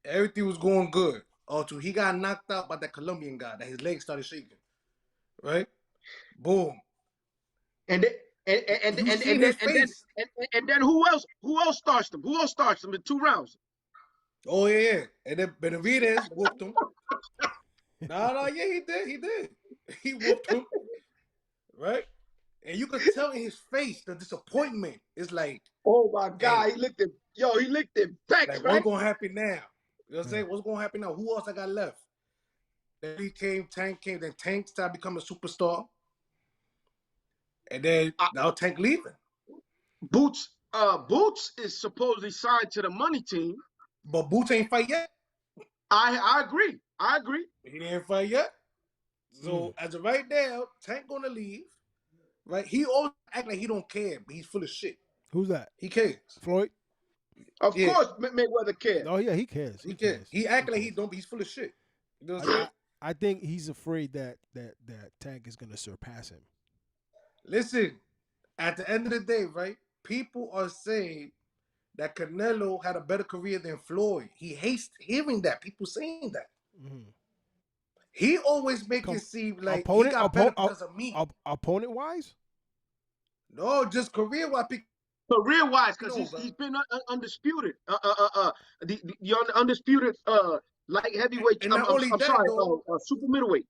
everything was going good. Until he got knocked out by that Colombian guy, that his legs started shaking. Right? Boom. And then who else starched him? Who else starched him in 2 rounds? Oh yeah. And then Benavidez whooped him. No, yeah, he did. He whooped him. Right? And you could tell in his face the disappointment. It's like, oh my God, he licked it back. Like, what's gonna happen now? You know what I'm saying? What's gonna happen now? Who else I got left? Then Tank came, then Tank started becoming a superstar. And then now Tank leaving. Boots is supposedly signed to the money team. But Boots ain't fight yet. I agree. He didn't fight yet. So as of right now, Tank gonna leave. Right? He always act like he don't care, but he's full of shit. Who's that? He cares. Floyd? Of course Mayweather cares. Oh yeah, he cares. He cares. He act like he don't, but he's full of shit. You know what I'm saying? I think he's afraid that Tank is gonna surpass him. Listen, at the end of the day, right? People are saying that Canelo had a better career than Floyd. He hates hearing that. People saying that. He always make it seem like he got better because of me. Opponent wise? No, just career wise. Career wise, because he's been undisputed. The undisputed light heavyweight. And not only that, though, super middleweight.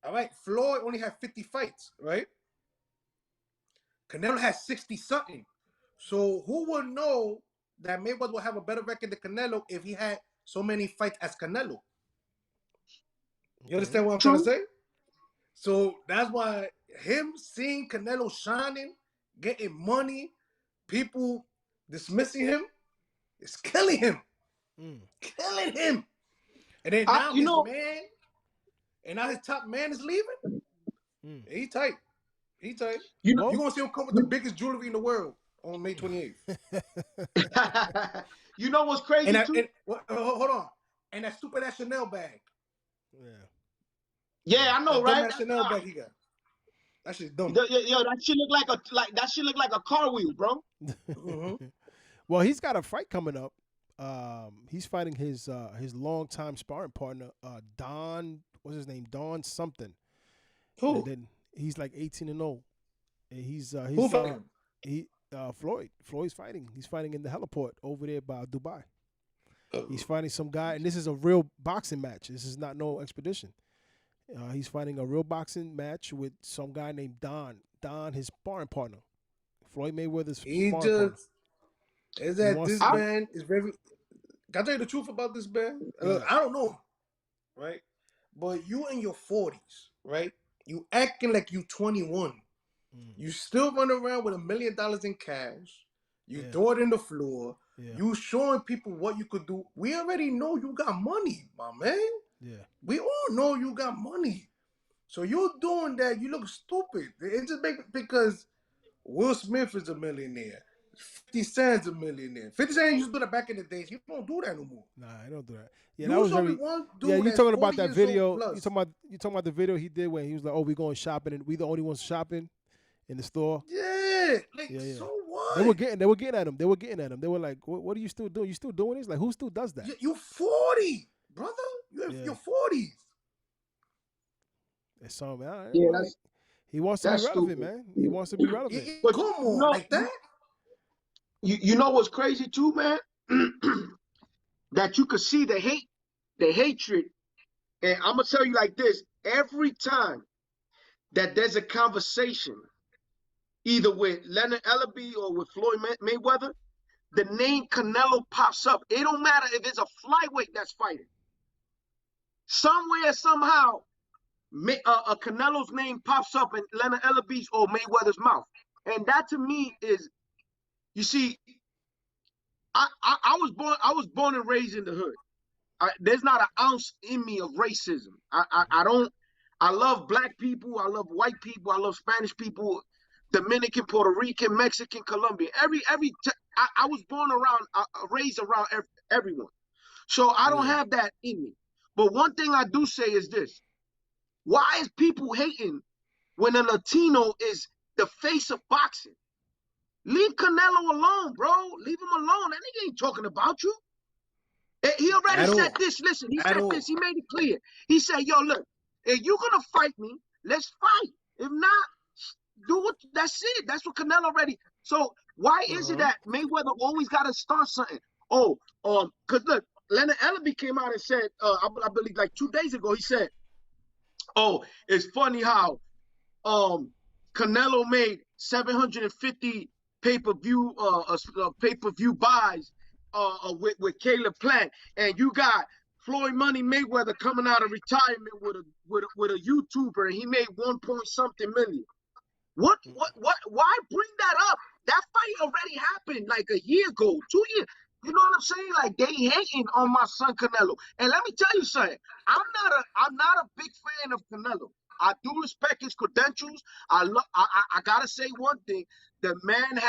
All right, Floyd only had 50 fights, right? Canelo has 60 something. So who would know that Mayweather will have a better record than Canelo if he had so many fights as Canelo? You understand what I'm trying to say? So that's why him seeing Canelo shining, getting money, people dismissing him, is killing him. killing him. And then now his top man is leaving. He tight. You gonna see him come with the biggest jewelry in the world on May 28th. You know what's crazy too? Hold on. And that stupid ass Chanel bag. Yeah, I know, right? That Chanel bag he got. That shit's dumb. Yo, that shit look like a car wheel, bro. Well, he's got a fight coming up. He's fighting his longtime sparring partner, Don. What's his name? Don something. Who? And then he's like 18-0, and he's who fighting? Floyd. Floyd's fighting. He's fighting in the heliport over there by Dubai. He's fighting some guy, and this is a real boxing match. This is not no expedition. He's fighting a real boxing match with some guy named Don. Don, his sparring partner. Floyd Mayweather's sparring partner. This man is very. Can I tell you the truth about this man? I don't know, right? But you in your 40s, right? You acting like you 21. You still run around with $1 million in cash. You throw it in the floor. You showing people what you could do. We already know you got money, my man. Yeah. We all know you got money. So you're doing that. You look stupid. It's just because Will Smith is a millionaire. 50 Cent's a millionaire. 50 Cent used to do that back in the days. He don't do that no more. Nah, I don't do that. Yeah, that was very. Yeah, you talking about that video? You talking about the video he did when he was like, "Oh, we going shopping and we the only ones shopping in the store." Yeah, so what? They were getting at him. They were like, "What are you still doing? You still doing this? Like, who still does that?" You 40, brother. You're 40s. It's something. He wants to be relevant, stupid, man. He wants to be relevant. But come on, like that. You know what's crazy too, man? That you could see the hatred. And I'm gonna tell you like this: every time that there's a conversation, either with Leonard Ellaby or with Floyd Mayweather, the name Canelo pops up. It don't matter if it's a flyweight that's fighting. Somewhere, somehow, a Canelo's name pops up in Leonard Ellaby's or Mayweather's mouth, and that to me is. You see, I was born and raised in the hood. There's not an ounce in me of racism. I love black people. I love white people. I love Spanish people, Dominican, Puerto Rican, Mexican, Colombian. I was born around, raised around everyone. So I don't have that in me. But one thing I do say is this: why is people hating when a Latino is the face of boxing? Leave Canelo alone, bro. Leave him alone. That nigga ain't talking about you. He already said this. Listen, he said this. He made it clear. He said, yo, look, if you're going to fight me, let's fight. If not, that's it. That's what Canelo already. So why is it that Mayweather always got to start something? Because look, Leonard Ellaby came out and said, I believe like 2 days ago, he said, oh, it's funny how Canelo made 750 pay-per-view buys with Caleb Plant, and you got Floyd Money Mayweather coming out of retirement with a YouTuber, and he made 1-point-something million. Why bring that up? That fight already happened like a year ago, 2 years. You know what I'm saying? Like, they hating on my son Canelo. And let me tell you something. I'm not a big fan of Canelo. I do respect his credentials. I gotta say one thing: the man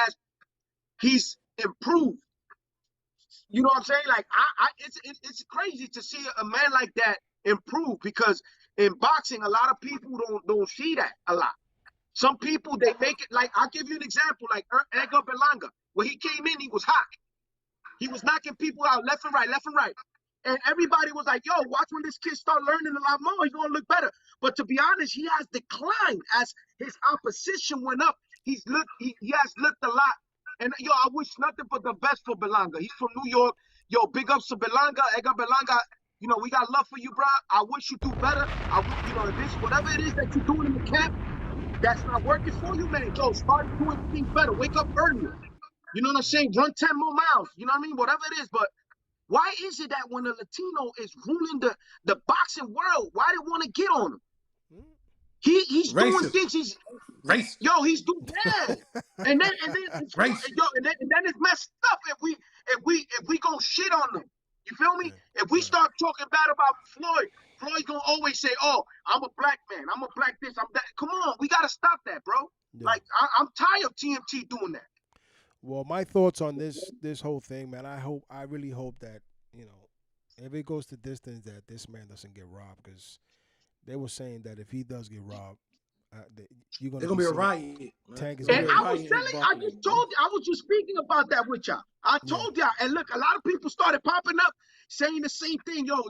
he's improved. You know what I'm saying? Like it's crazy to see a man like that improve, because in boxing, a lot of people don't see that a lot. Some people, they make it like, I'll give you an example, like Edgar Berlanga. When he came in, he was hot. He was knocking people out left and right. And everybody was like, yo, watch when this kid start learning a lot more, he's going to look better. But to be honest, he has declined as his opposition went up. He has looked a lot. And, yo, I wish nothing but the best for Berlanga. He's from New York. Yo, big ups to Berlanga. Edgar Berlanga, you know, we got love for you, bro. I wish you do better. Whatever it is that you're doing in the camp that's not working for you, man, yo, start doing things better. Wake up earlier. You know what I'm saying? Run 10 more miles. You know what I mean? Whatever it is. But why is it that when a Latino is ruling the boxing world, why they want to get on him? He's doing things. He's racist. Yo, he's doing bad. and then it's messed up if we gonna shit on them. You feel me? If we start talking bad about Floyd, Floyd's gonna always say, "Oh, I'm a black man. I'm a black this. I'm that." Come on, we gotta stop that, bro. Yeah. Like I'm tired of TMT doing that. Well, my thoughts on this whole thing, man. I really hope that if it goes to distance, that this man doesn't get robbed, because they were saying that if he does get robbed, you're gonna be a riot. Tank is and I was telling, I just told you, I was just speaking about that with y'all. I told y'all, and look, a lot of people started popping up saying the same thing. Yo,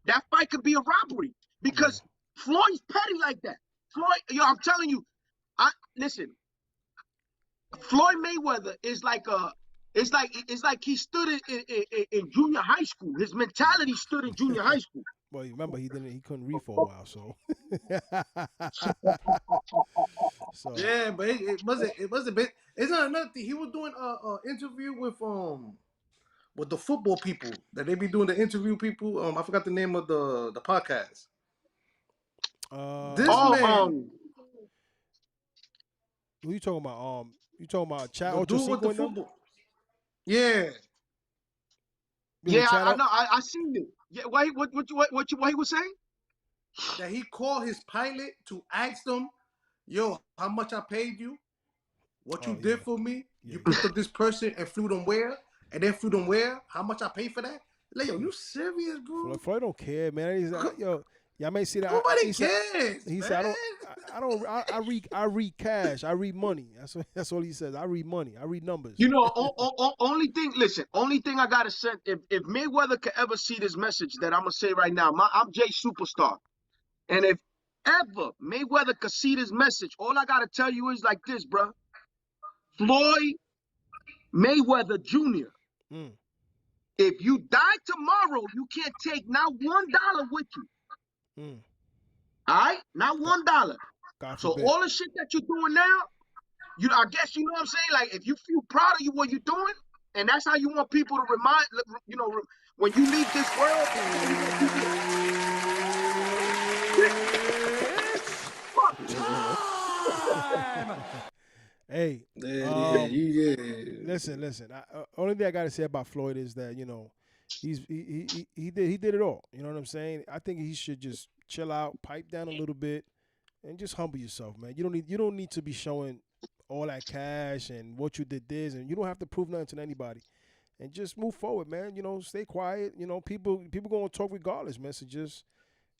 that fight could be a robbery because Floyd's petty like that. Floyd, I'm telling you, listen. Floyd Mayweather is like it's like he stood in junior high school. His mentality stood in junior high school. Well, remember he couldn't read for a while, so. Yeah, but it was a bit. It's not another thing. He was doing a interview with the football people that they be doing the interview people. I forgot the name of the podcast. This man. Who you talking about? You talking about Chat the dude with the football? Yeah. Yeah, I know. I seen it. Yeah, what he was saying? That he called his pilot to ask them, "Yo, how much I paid you? What you did for me? You picked up this person and flew them where? And then flew them where? How much I paid for that?" Like, yo, you serious, bro? Floyd don't care, man. He's like, yo, y'all may see that. Nobody cares. He said, I read cash. I read money. That's all he says. I read money. I read numbers. Only thing I gotta say, if Mayweather could ever see this message that I'm gonna say right now, I'm Jay Superstar, and if ever Mayweather could see this message, all I gotta tell you is like this, bro. Floyd Mayweather Jr. If you die tomorrow, you can't take not $1 with you. All right, not $1. So all the shit that you're doing now, I guess you know what I'm saying. Like if you feel proud of what you're doing, and that's how you want people to remind, when you leave this world. Hey, listen. Only thing I gotta say about Floyd is that he did it all. You know what I'm saying? I think he should just chill out, pipe down a little bit, and just humble yourself, man. You don't need to be showing all that cash and what you did this, and you don't have to prove nothing to anybody. And just move forward, man. Stay quiet. People gonna talk regardless, man. So just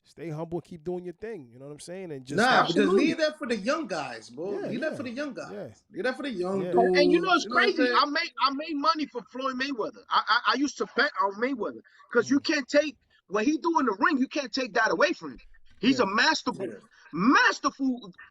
stay humble, keep doing your thing. You know what I'm saying? And just but just leave that for the young guys, bro. Leave that for the young guys. Yeah. Leave that for the young dudes. And it's crazy. I made money for Floyd Mayweather. I used to bet on Mayweather because you can't take what he do in the ring. You can't take that away from him. He's a masterful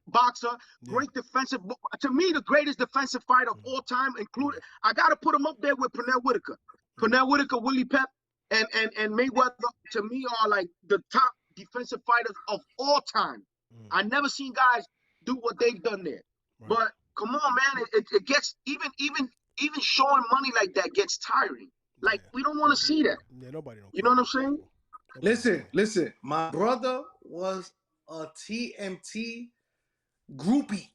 boxer. Great defensive. To me, the greatest defensive fighter of all time. Including, I gotta put him up there with Pernell Whitaker. Pernell Whitaker, Willie Pep, and Mayweather. To me, are like the top defensive fighters of all time. I never seen guys do what they've done there. But come on, man, it gets even showing money like that gets tiring. Like we don't want to see that. Yeah, nobody don't. You know what I'm saying? Listen. My brother was a TMT groupie.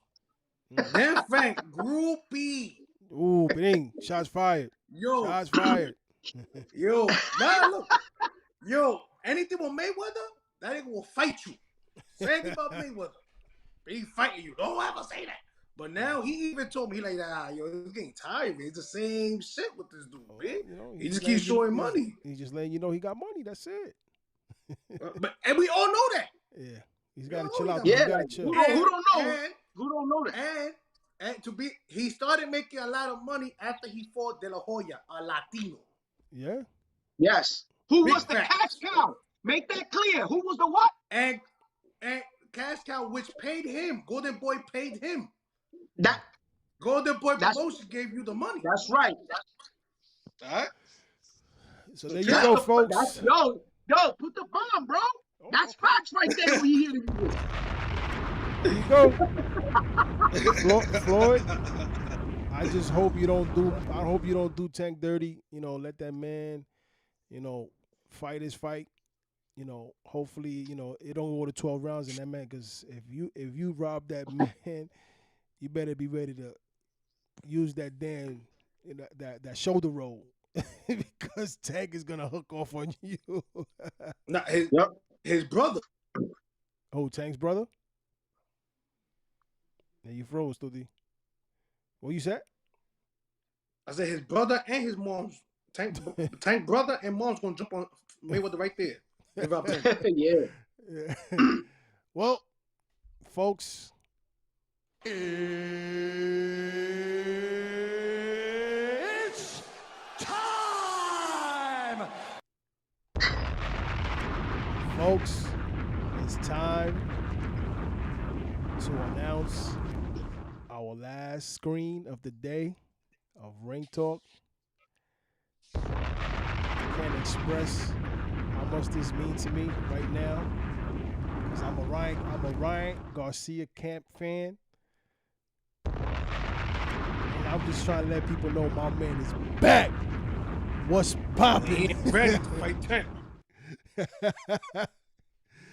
Then Frank groupie. Ooh, bing! Shots fired. Yo, shots fired. Yo, man, look. Yo, anything with Mayweather, that nigga will fight you. Say anything about Mayweather, he fighting you. Don't ever say that. But now he even told me, he like, yo, it's getting tired, man. It's the same shit with this dude, man. He just keeps showing money. He's just letting you know he got money. That's it. And we all know that. Yeah, he's got to chill out. Yeah, he gotta chill. Who don't know? Who don't know that? And he started making a lot of money after he fought De La Hoya, a Latino. Yeah. Yes. Who was the cash cow? Make that clear. Who was the what? And cash cow, which paid him. Golden Boy paid him. That Golden Boy Promotion gave you the money. That's right. All right. So there you go, folks. Yo, put the bomb, bro. That's facts right there. We hear you. There you go. Floyd. I just hope you don't do Tank dirty. Let that man, fight his fight. Hopefully, it don't go to 12 rounds in that man. Because if you rob that man, you better be ready to use that damn that shoulder roll because Tank is gonna hook off on you. Nah, his brother. Oh, Tank's brother? Yeah, you froze, Tuti. What you said? I said his brother and his mom's Tank brother and mom's gonna jump on Mayweather right there. Give up Tank. Yeah. Well, folks, It's time! folks, it's time to announce our last screen of the day of Ring Talk. I can't express how much this means to me right now, because I'm a Ryan Garcia Camp fan, and I'm just trying to let people know my man is back. What's poppin'? He ain't ready to fight Tank.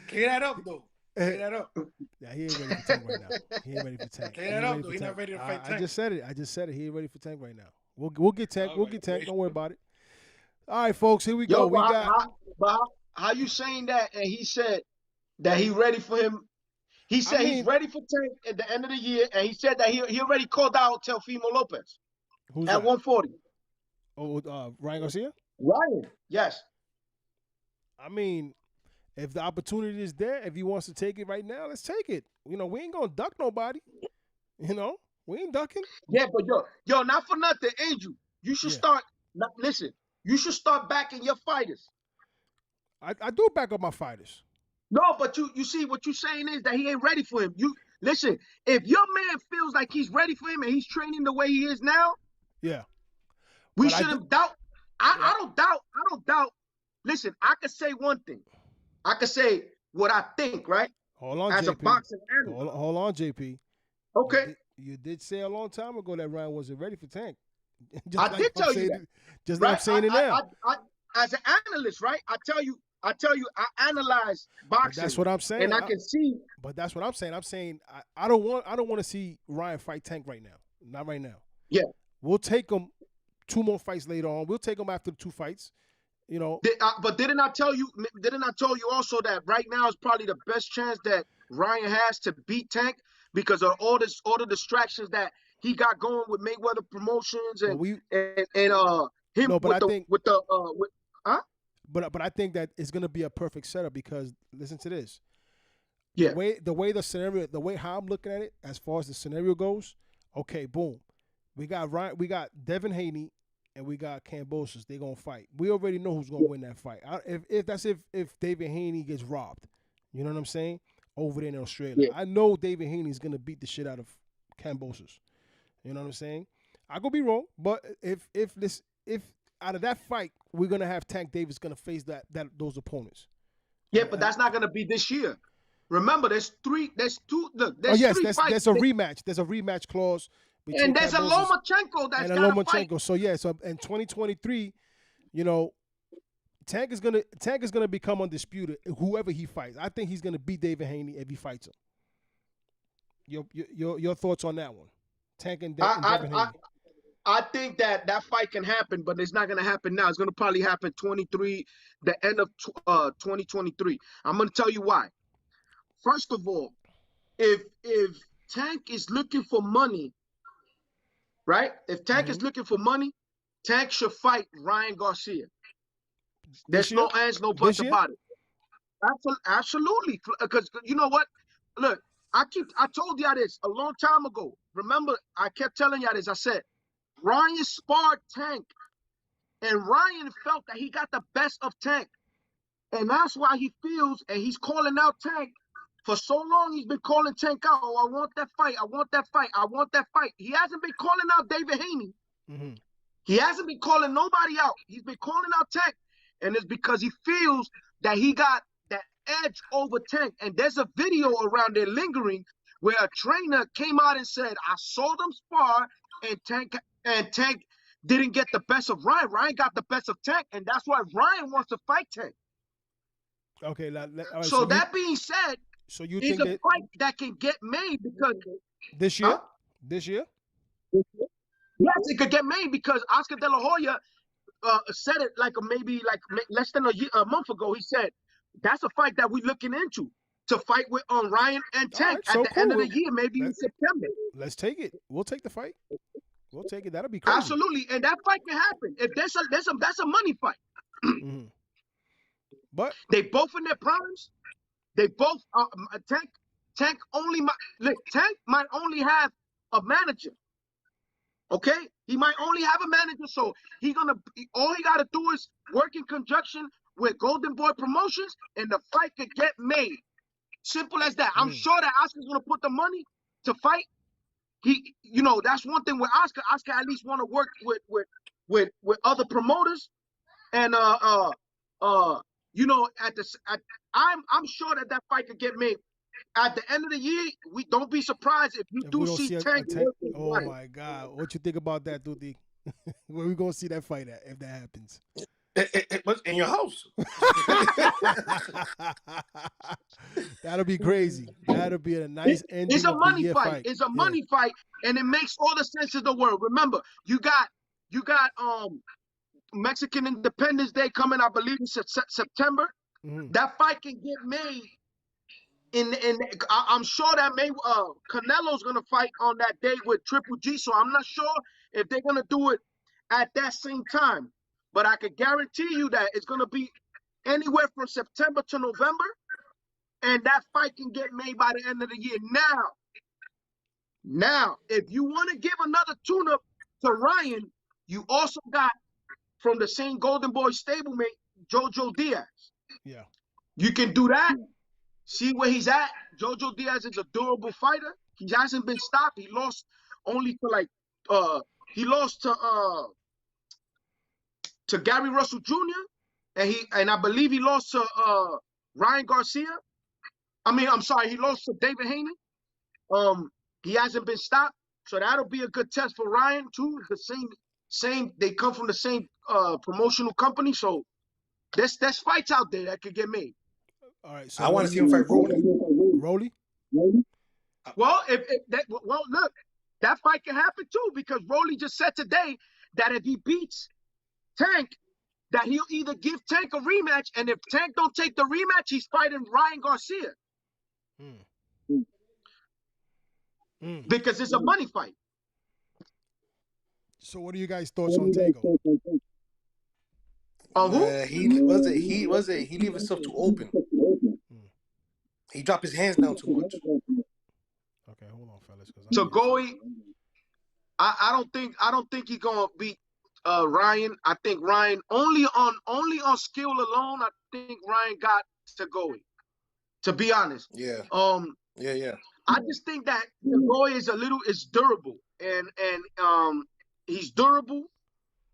Clear that up, though. Clear that up. Yeah, he ain't ready for Tank right now. He ain't ready for Tank. Clear that up, though. He's not ready to fight Tank. I just said it. He ain't ready for Tank right now. We'll get Tank. We'll get Tank. Don't worry about it. All right, folks. Here we go. How you saying that? And he said that he ready for him. He said he's ready for Tank at the end of the year, and he said that he already called out Teofimo Lopez Who's at that? 140. Oh, Ryan Garcia? Ryan, yes. I mean, if the opportunity is there, if he wants to take it right now, let's take it. You know, we ain't gonna duck nobody. You know, we ain't ducking. Yeah, but yo, not for nothing, Angel. You should start. Listen, you should start backing your fighters. I do back up my fighters. No, but you see what you're saying is that he ain't ready for him. You listen, if your man feels like he's ready for him and he's training the way he is now, yeah, we shouldn't doubt. I don't doubt. Listen, I could say one thing. I could say what I think, right? Hold on, as JP. a boxing analyst. Hold on, JP. Okay. You did say a long time ago that Ryan wasn't ready for Tank. I did tell you that. Just like I'm saying it now. I, as an analyst, right? I tell you, I analyze boxing. But that's what I'm saying. And I can see. But that's what I'm saying. I'm saying I don't want to see Ryan fight Tank right now. Not right now. Yeah. We'll take him 2 more fights later on. We'll take him after the 2 fights. You know. But didn't I tell you also that right now is probably the best chance that Ryan has to beat Tank because of all the distractions that he got going with Mayweather Promotions and him But I think that it's gonna be a perfect setup because listen to this. Yeah. The way how I'm looking at it, as far as the scenario goes, okay, boom. We got Devin Haney and we got Kambosos. They're gonna fight. We already know who's gonna win that fight. If David Haney gets robbed. You know what I'm saying? Over there in Australia. Yeah. I know David Haney's gonna beat the shit out of Kambosos. You know what I'm saying? I could be wrong, but if out of that fight, we're gonna have Tank Davis gonna face those opponents. Yeah, but that's not gonna be this year. Remember, there's three fights. There's a rematch. There's a rematch clause. And there's a Lomachenko that's got to fight. So in 2023, you know, Tank is gonna become undisputed. Whoever he fights, I think he's gonna beat David Haney if he fights him. Your thoughts on that one? Tank and Devin Haney. I think that fight can happen, but it's not going to happen now. It's going to probably happen the end of 2023. I'm going to tell you why. First of all, if Tank is looking for money, right? If Tank is looking for money, Tank should fight Ryan Garcia. There's no ands, no buts about it. Absolutely. Because you know what? Look, I told y'all this a long time ago. Remember, I kept telling y'all this. I said, Ryan sparred Tank, and Ryan felt that he got the best of Tank. And that's why he feels, and he's calling out Tank. For so long, he's been calling Tank out. Oh, I want that fight. I want that fight. I want that fight. He hasn't been calling out David Haney. Mm-hmm. He hasn't been calling nobody out. He's been calling out Tank. And it's because he feels that he got that edge over Tank. And there's a video around there lingering where a trainer came out and said, I saw them spar, and Tank didn't get the best of Ryan. Ryan got the best of Tank, and that's why Ryan wants to fight Tank. Okay. All right, so that being said, so you it's think a fight that can get made because this year? This year? Yes, it could get made because Oscar De La Hoya said it like maybe less than a month ago. He said that's a fight that we're looking into to fight with Ryan and Tank right, so at the end of the cool. year, maybe in September. Let's take it. We'll take the fight. We'll take it. That'll be crazy. Absolutely, and that fight can happen. If that's a money fight. Mhm. But They both in their primes. They both Tank only Tank might only have a manager. Okay, he might only have a manager, so all he got to do is work in conjunction with Golden Boy Promotions, and the fight could get made. Simple as that. I'm sure that Oscar's gonna put the money to fight. That's one thing with Oscar. Oscar at least want to work with other promoters, and I'm sure that fight could get made. At the end of the year, we don't be surprised if you do see Tank. Oh my God, what you think about that, Duty? Where we gonna see that fight at if that happens? In your house. That'll be crazy. That'll be a nice ending. It's a money fight. fight. It's a money fight, and it makes all the sense in the world. Remember, you got Mexican Independence Day coming, I believe in September. Mm-hmm. That fight can get made. I'm sure that Canelo's gonna fight on that day with Triple G. So I'm not sure if they're gonna do it at that same time. But I could guarantee you that it's gonna be anywhere from September to November, and that fight can get made by the end of the year. Now, if you want to give another tune-up to Ryan, you also got from the same Golden Boy stablemate, Jojo Diaz. Yeah, you can do that. See where he's at. Jojo Diaz is a durable fighter. He hasn't been stopped. He lost only to Gary Russell Jr. and I believe he lost to Ryan Garcia. I'm sorry, he lost to David Haney. He hasn't been stopped, so that'll be a good test for Ryan too. The same. They come from the same promotional company, so there's fights out there that could get made. All right, so I want to see him fight Rolly. Rolly? Well, look, that fight can happen too, because Rolly just said today that if he beats Tank, that he'll either give Tank a rematch, and if Tank don't take the rematch, he's fighting Ryan Garcia. Because it's a money fight. So what are you guys' thoughts on Tago? He leave himself too open. He dropped his hands down too much. Okay, hold on, fellas. Tagoe, I don't think he's gonna beat Ryan. I think Ryan only on skill alone. I think Ryan got Tagoe. To be honest. Yeah. Yeah. I just think that Tagoe is durable, and he's durable.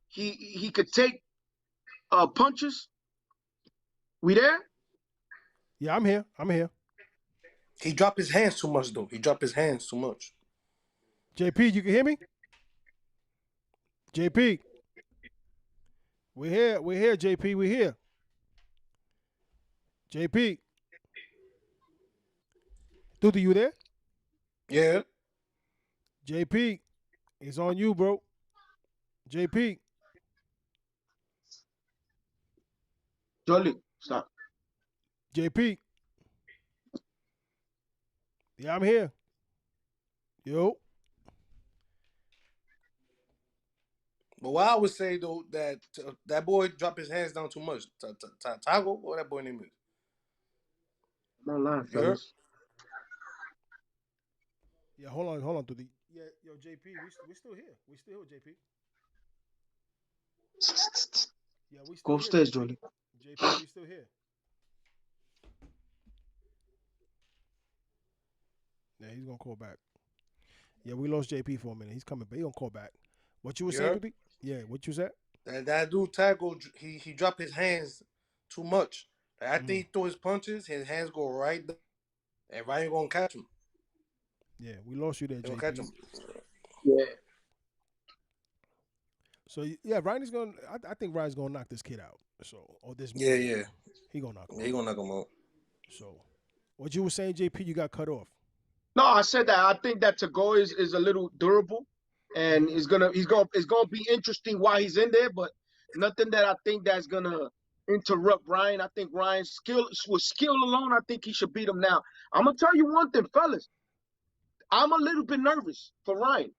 He could take punches. We there? Yeah, I'm here. He dropped his hands too much, though. JP, you can hear me? JP. We're here, JP, we're here. JP. Dude, you there? Yeah. JP, it's on you, bro. JP. Jolly, stop. JP. Yeah, I'm here. Yo. But what I would say, though, that boy dropped his hands down too much. Tago, what that boy name is? No lie, fellas. Yeah, hold on, Dude. Yeah, yo, JP, we still here. JP. Yeah, we still Go upstairs, Jolly. JP, we still here. Yeah, he's gonna call back. Yeah, we lost JP for a minute. He's coming, but he gonna call back. What you were saying, Dude? Yeah, what you said? That dude Tago, he dropped his hands too much. After he throw his punches, his hands go right there, and Ryan gonna catch him. Yeah, we lost you there, JP. Catch him. Yeah. So yeah, Ryan's gonna. I think Ryan's gonna knock this kid out. So this. Yeah. He gonna knock him. He gonna knock him out. So, what you were saying, JP? You got cut off. No, I said that I think that Tagoe is a little durable, and it's gonna be interesting why he's in there. But Nothing that I think that's gonna interrupt Ryan. I think Ryan's skill alone, I think he should beat him now. I'm gonna tell you one thing, fellas. I'm a little bit nervous for Ryan.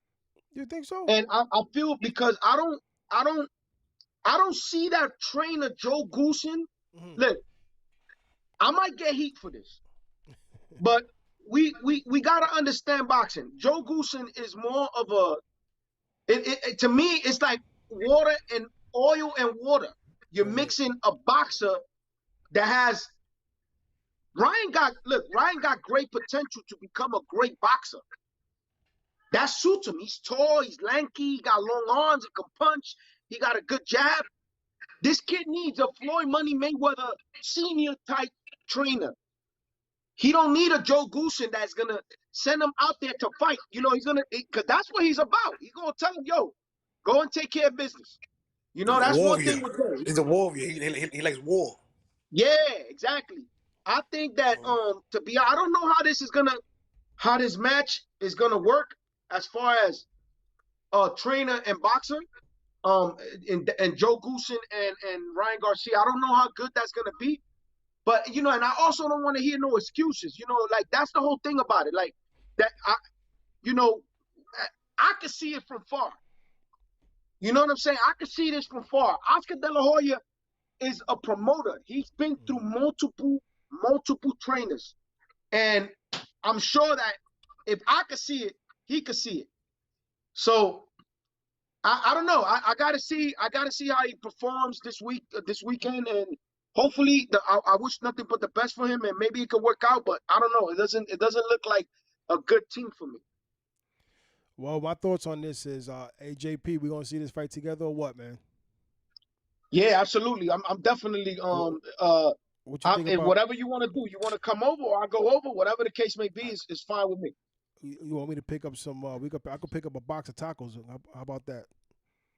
You think so? And I feel because I don't see that trainer Joe Goosen. Look, I might get heat for this, but we gotta understand boxing. Joe Goosen is more of a. To me, it's like water and oil and water. You're mixing a boxer that has. Ryan got great potential to become a great boxer. That suits him. He's tall, he's lanky, he got long arms, he can punch, he got a good jab. This kid needs a Floyd Money Mayweather senior type trainer. He don't need a Joe Goosen that's gonna send him out there to fight. You know, he's gonna, because that's what he's about. He's gonna tell him, yo, go and take care of business. You know, that's one thing with him. He's a warrior. He likes war. Yeah, exactly. I think that I don't know how this match is gonna work as far as trainer and boxer. And Joe Goosen and Ryan Garcia. I don't know how good that's gonna be. But, you know, and I also don't want to hear no excuses. You know, like, that's the whole thing about it. Like, that, I can see it from far. You know what I'm saying? I can see this from far. Oscar De La Hoya is a promoter. He's been through multiple trainers. And I'm sure that if I could see it, he could see it. So, I don't know. I gotta see how he performs this weekend, and hopefully, I wish nothing but the best for him, and maybe it could work out. But I don't know. It doesn't look like a good team for me. Well, my thoughts on this is, AJP, we gonna see this fight together or what, man? Yeah, absolutely. I'm definitely what you think about, whatever you want to do. You want to come over or I go over, whatever the case may be, is fine with me. You want me to pick up some? I could pick up a box of tacos. How about that,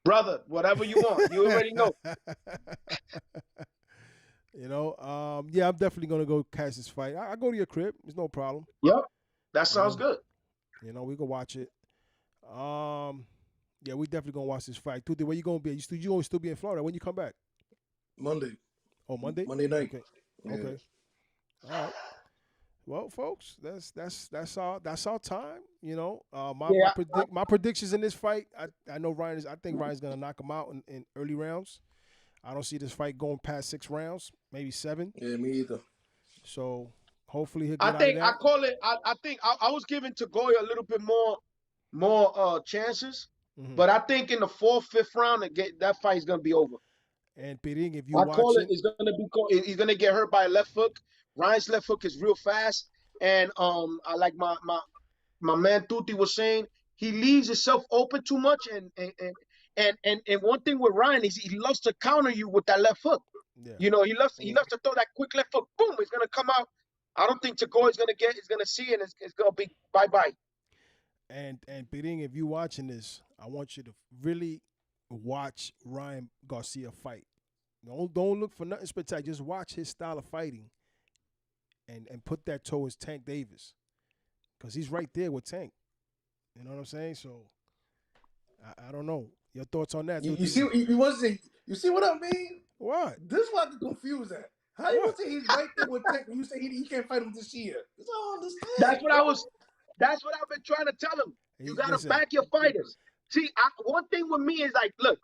brother? Whatever you want. You already know. You know, yeah, I'm definitely gonna go catch this fight. I go to your crib. There's no problem. Yep, that sounds good. You know, we can watch it. Yeah, we definitely gonna watch this fight. Tuti, where you gonna be? You gonna still be in Florida when you come back? Monday. Oh, Monday. Monday night. Okay. Okay. All right. Well, folks, that's our time. You know, my predictions in this fight. I know I think Ryan's gonna knock him out in early rounds. I don't see this fight going past 6 rounds, maybe 7. Yeah, me either. So hopefully he'll get I think out of that. I think I was giving Tagoe a little bit more chances, but I think in the 4th, 5th round, that fight is gonna be over. And Piring, if you call it, he's gonna get hurt by a left hook. Ryan's left hook is real fast, and I like my man Tuti was saying, he leaves himself open too much, and one thing with Ryan is he loves to counter you with that left hook. Yeah. You know, he loves to throw that quick left hook. Boom, it's gonna come out. I don't think Tagoe is gonna see it. It's gonna be bye. And Piring, if you watching this, I want you to really watch Ryan Garcia fight. Don't look for nothing spectacular. Just watch his style of fighting, and put that towards Tank Davis, because he's right there with Tank. You know what I'm saying? So I don't know. Your thoughts on that? You see what I mean? What? This is what I'm confused at. How you gonna say he's right there with Tank when you say he can't fight him this year? That's all I understand. That's what I've been trying to tell him. You gotta back your fighters. See, one thing with me is like, look,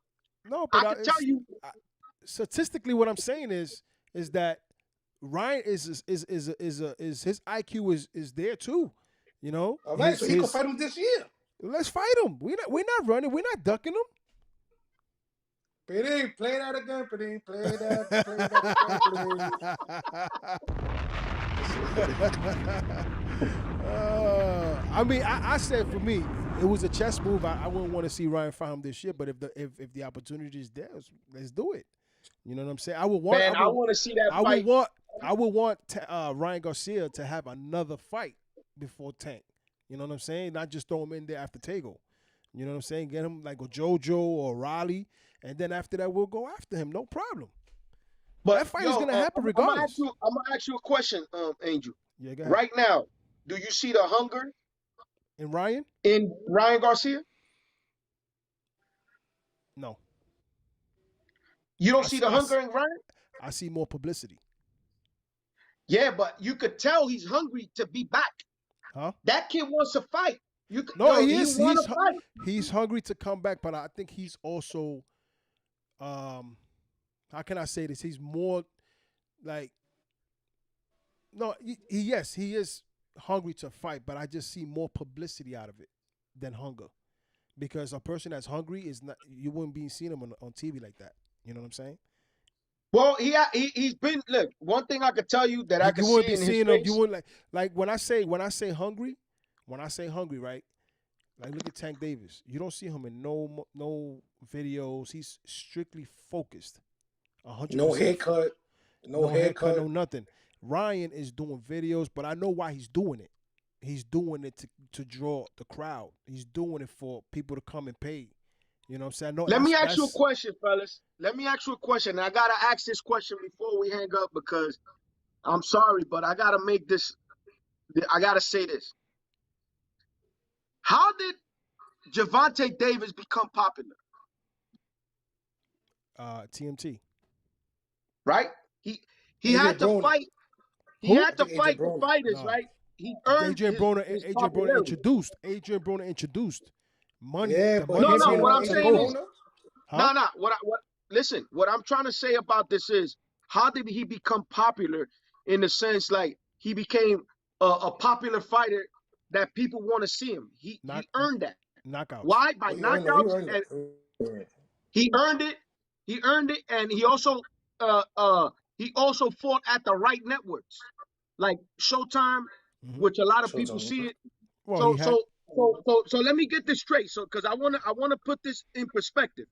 no, but I can tell you. Statistically, what I'm saying is that Ryan is his IQ is there too. You know. All right, so he can fight him this year. Let's fight him. We're not running. We're not ducking him. Piring, play that again, Piring. Play that again. I mean, I said for me, it was a chess move. I wouldn't want to see Ryan fight him this year, but if the opportunity is there, let's do it. You know what I'm saying? I want to see that fight. I would want Ryan Garcia to have another fight before Tank. You know what I'm saying? Not just throw him in there after Tagoe. You know what I'm saying? Get him like a JoJo or Raleigh, and then after that we'll go after him. No problem. But that fight is gonna happen regardless. I'm gonna ask you a question, Angel. Yeah, go ahead. Right now, do you see the hunger in Ryan Garcia? No. You don't see the hunger in Ryan? I see more publicity. Yeah, but you could tell he's hungry to be back. Huh? That kid wants to fight. He is. He's hungry to come back, but I think he's also, how can I say this? He's more like, no, yes, he is hungry to fight, but I just see more publicity out of it than hunger. Because a person that's hungry is not, you wouldn't be seeing him on TV like that. You know what I'm saying? Well, he's been, look, one thing I could tell you that I can see in his face. You wouldn't like when I say hungry, right? Like look at Tank Davis. You don't see him in no videos. He's strictly focused. 100%. No haircut. No haircut. No nothing. Ryan is doing videos, but I know why he's doing it. He's doing it to draw the crowd. He's doing it for people to come and pay. You know what I'm saying? Let me ask you a question, fellas. Let me ask you a question. I got to ask this question before we hang up because I'm sorry, but I got to make this. I got to say this. How did Gervonta Davis become popular? TMT. Right? He had to fight. He had to fight the fighters, right? He earned Adrian Broner introduced money. Yeah, but what I'm saying is, listen, what I'm trying to say about this is, how did he become popular in the sense like he became a popular fighter that people want to see him? He earned that. Knockouts. Why? By knockouts. He earned it. He earned it, and he also fought at the right networks, like Showtime, which a lot of people see it. Well, so let me get this straight. So, because I wanna put this in perspective.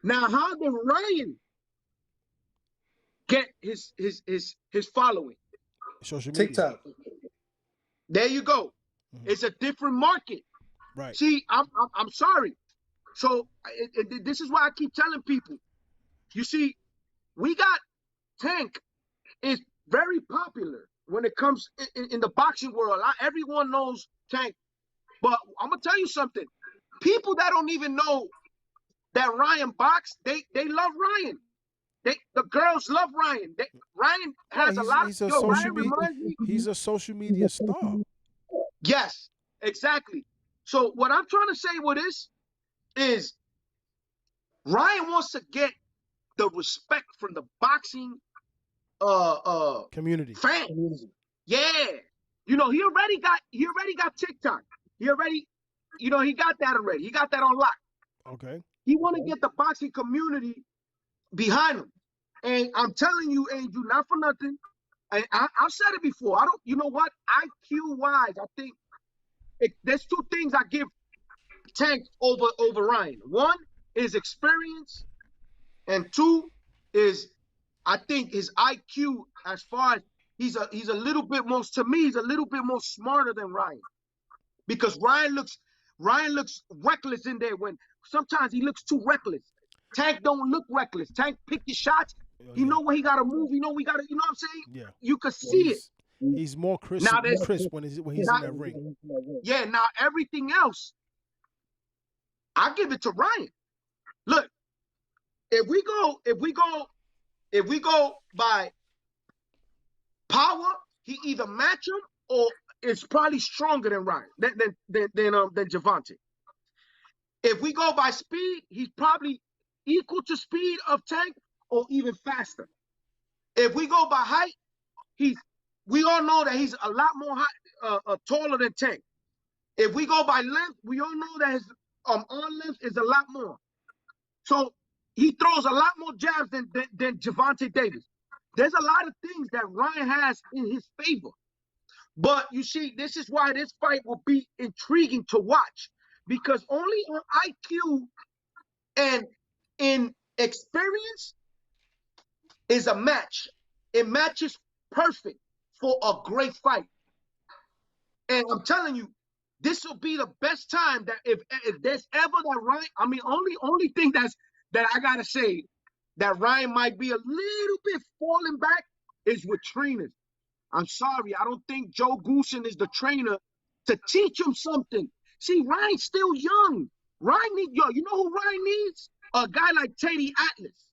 Now, how did Ryan get his following? Social media. TikTok. There you go. It's a different market. Right. See, I'm sorry. So this is why I keep telling people. You see, we got Tank is very popular when it comes in the boxing world. Everyone knows Tank. But I'm going to tell you something. People that don't even know that Ryan boxed, they love Ryan. The girls love Ryan. Ryan has a lot of... He's a social media star. Yes, exactly. So what I'm trying to say with this is Ryan wants to get the respect from the boxing community. Fans. Yeah. You know, he already got TikTok. He got that already. He got that on lock. Okay. He want to get the boxing community behind him. And I'm telling you, Andrew, not for nothing. I've said it before. You know what? IQ wise, I think there's two things I give Tank over Ryan. One is experience, and two is I think his IQ as far as he's a little bit more, to me, he's a little bit more smarter than Ryan. Because Ryan looks reckless in there when sometimes he looks too reckless. Tank don't look reckless. Tank pick his shots. He know where he gotta move. You know what I'm saying? Yeah. You could see it. He's more crisp when he's in that ring. Yeah, now everything else, I give it to Ryan. Look, if we go by power, he either match him or is probably stronger than Ryan, than Gervonta. If we go by speed, he's probably equal to speed of Tank or even faster. If we go by height, we all know that he's a lot more taller than Tank. If we go by length, we all know that his arm length is a lot more. So he throws a lot more jabs than Gervonta Davis. There's a lot of things that Ryan has in his favor. But you see, this is why this fight will be intriguing to watch, because only on IQ and in experience is a match. It matches perfect for a great fight. And I'm telling you, this will be the best time that if there's ever that Ryan, I mean, only thing that I gotta say that Ryan might be a little bit falling back is with trainers. I'm sorry, I don't think Joe Goosen is the trainer to teach him something. See, Ryan's still young. You know who Ryan needs? A guy like Teddy Atlas.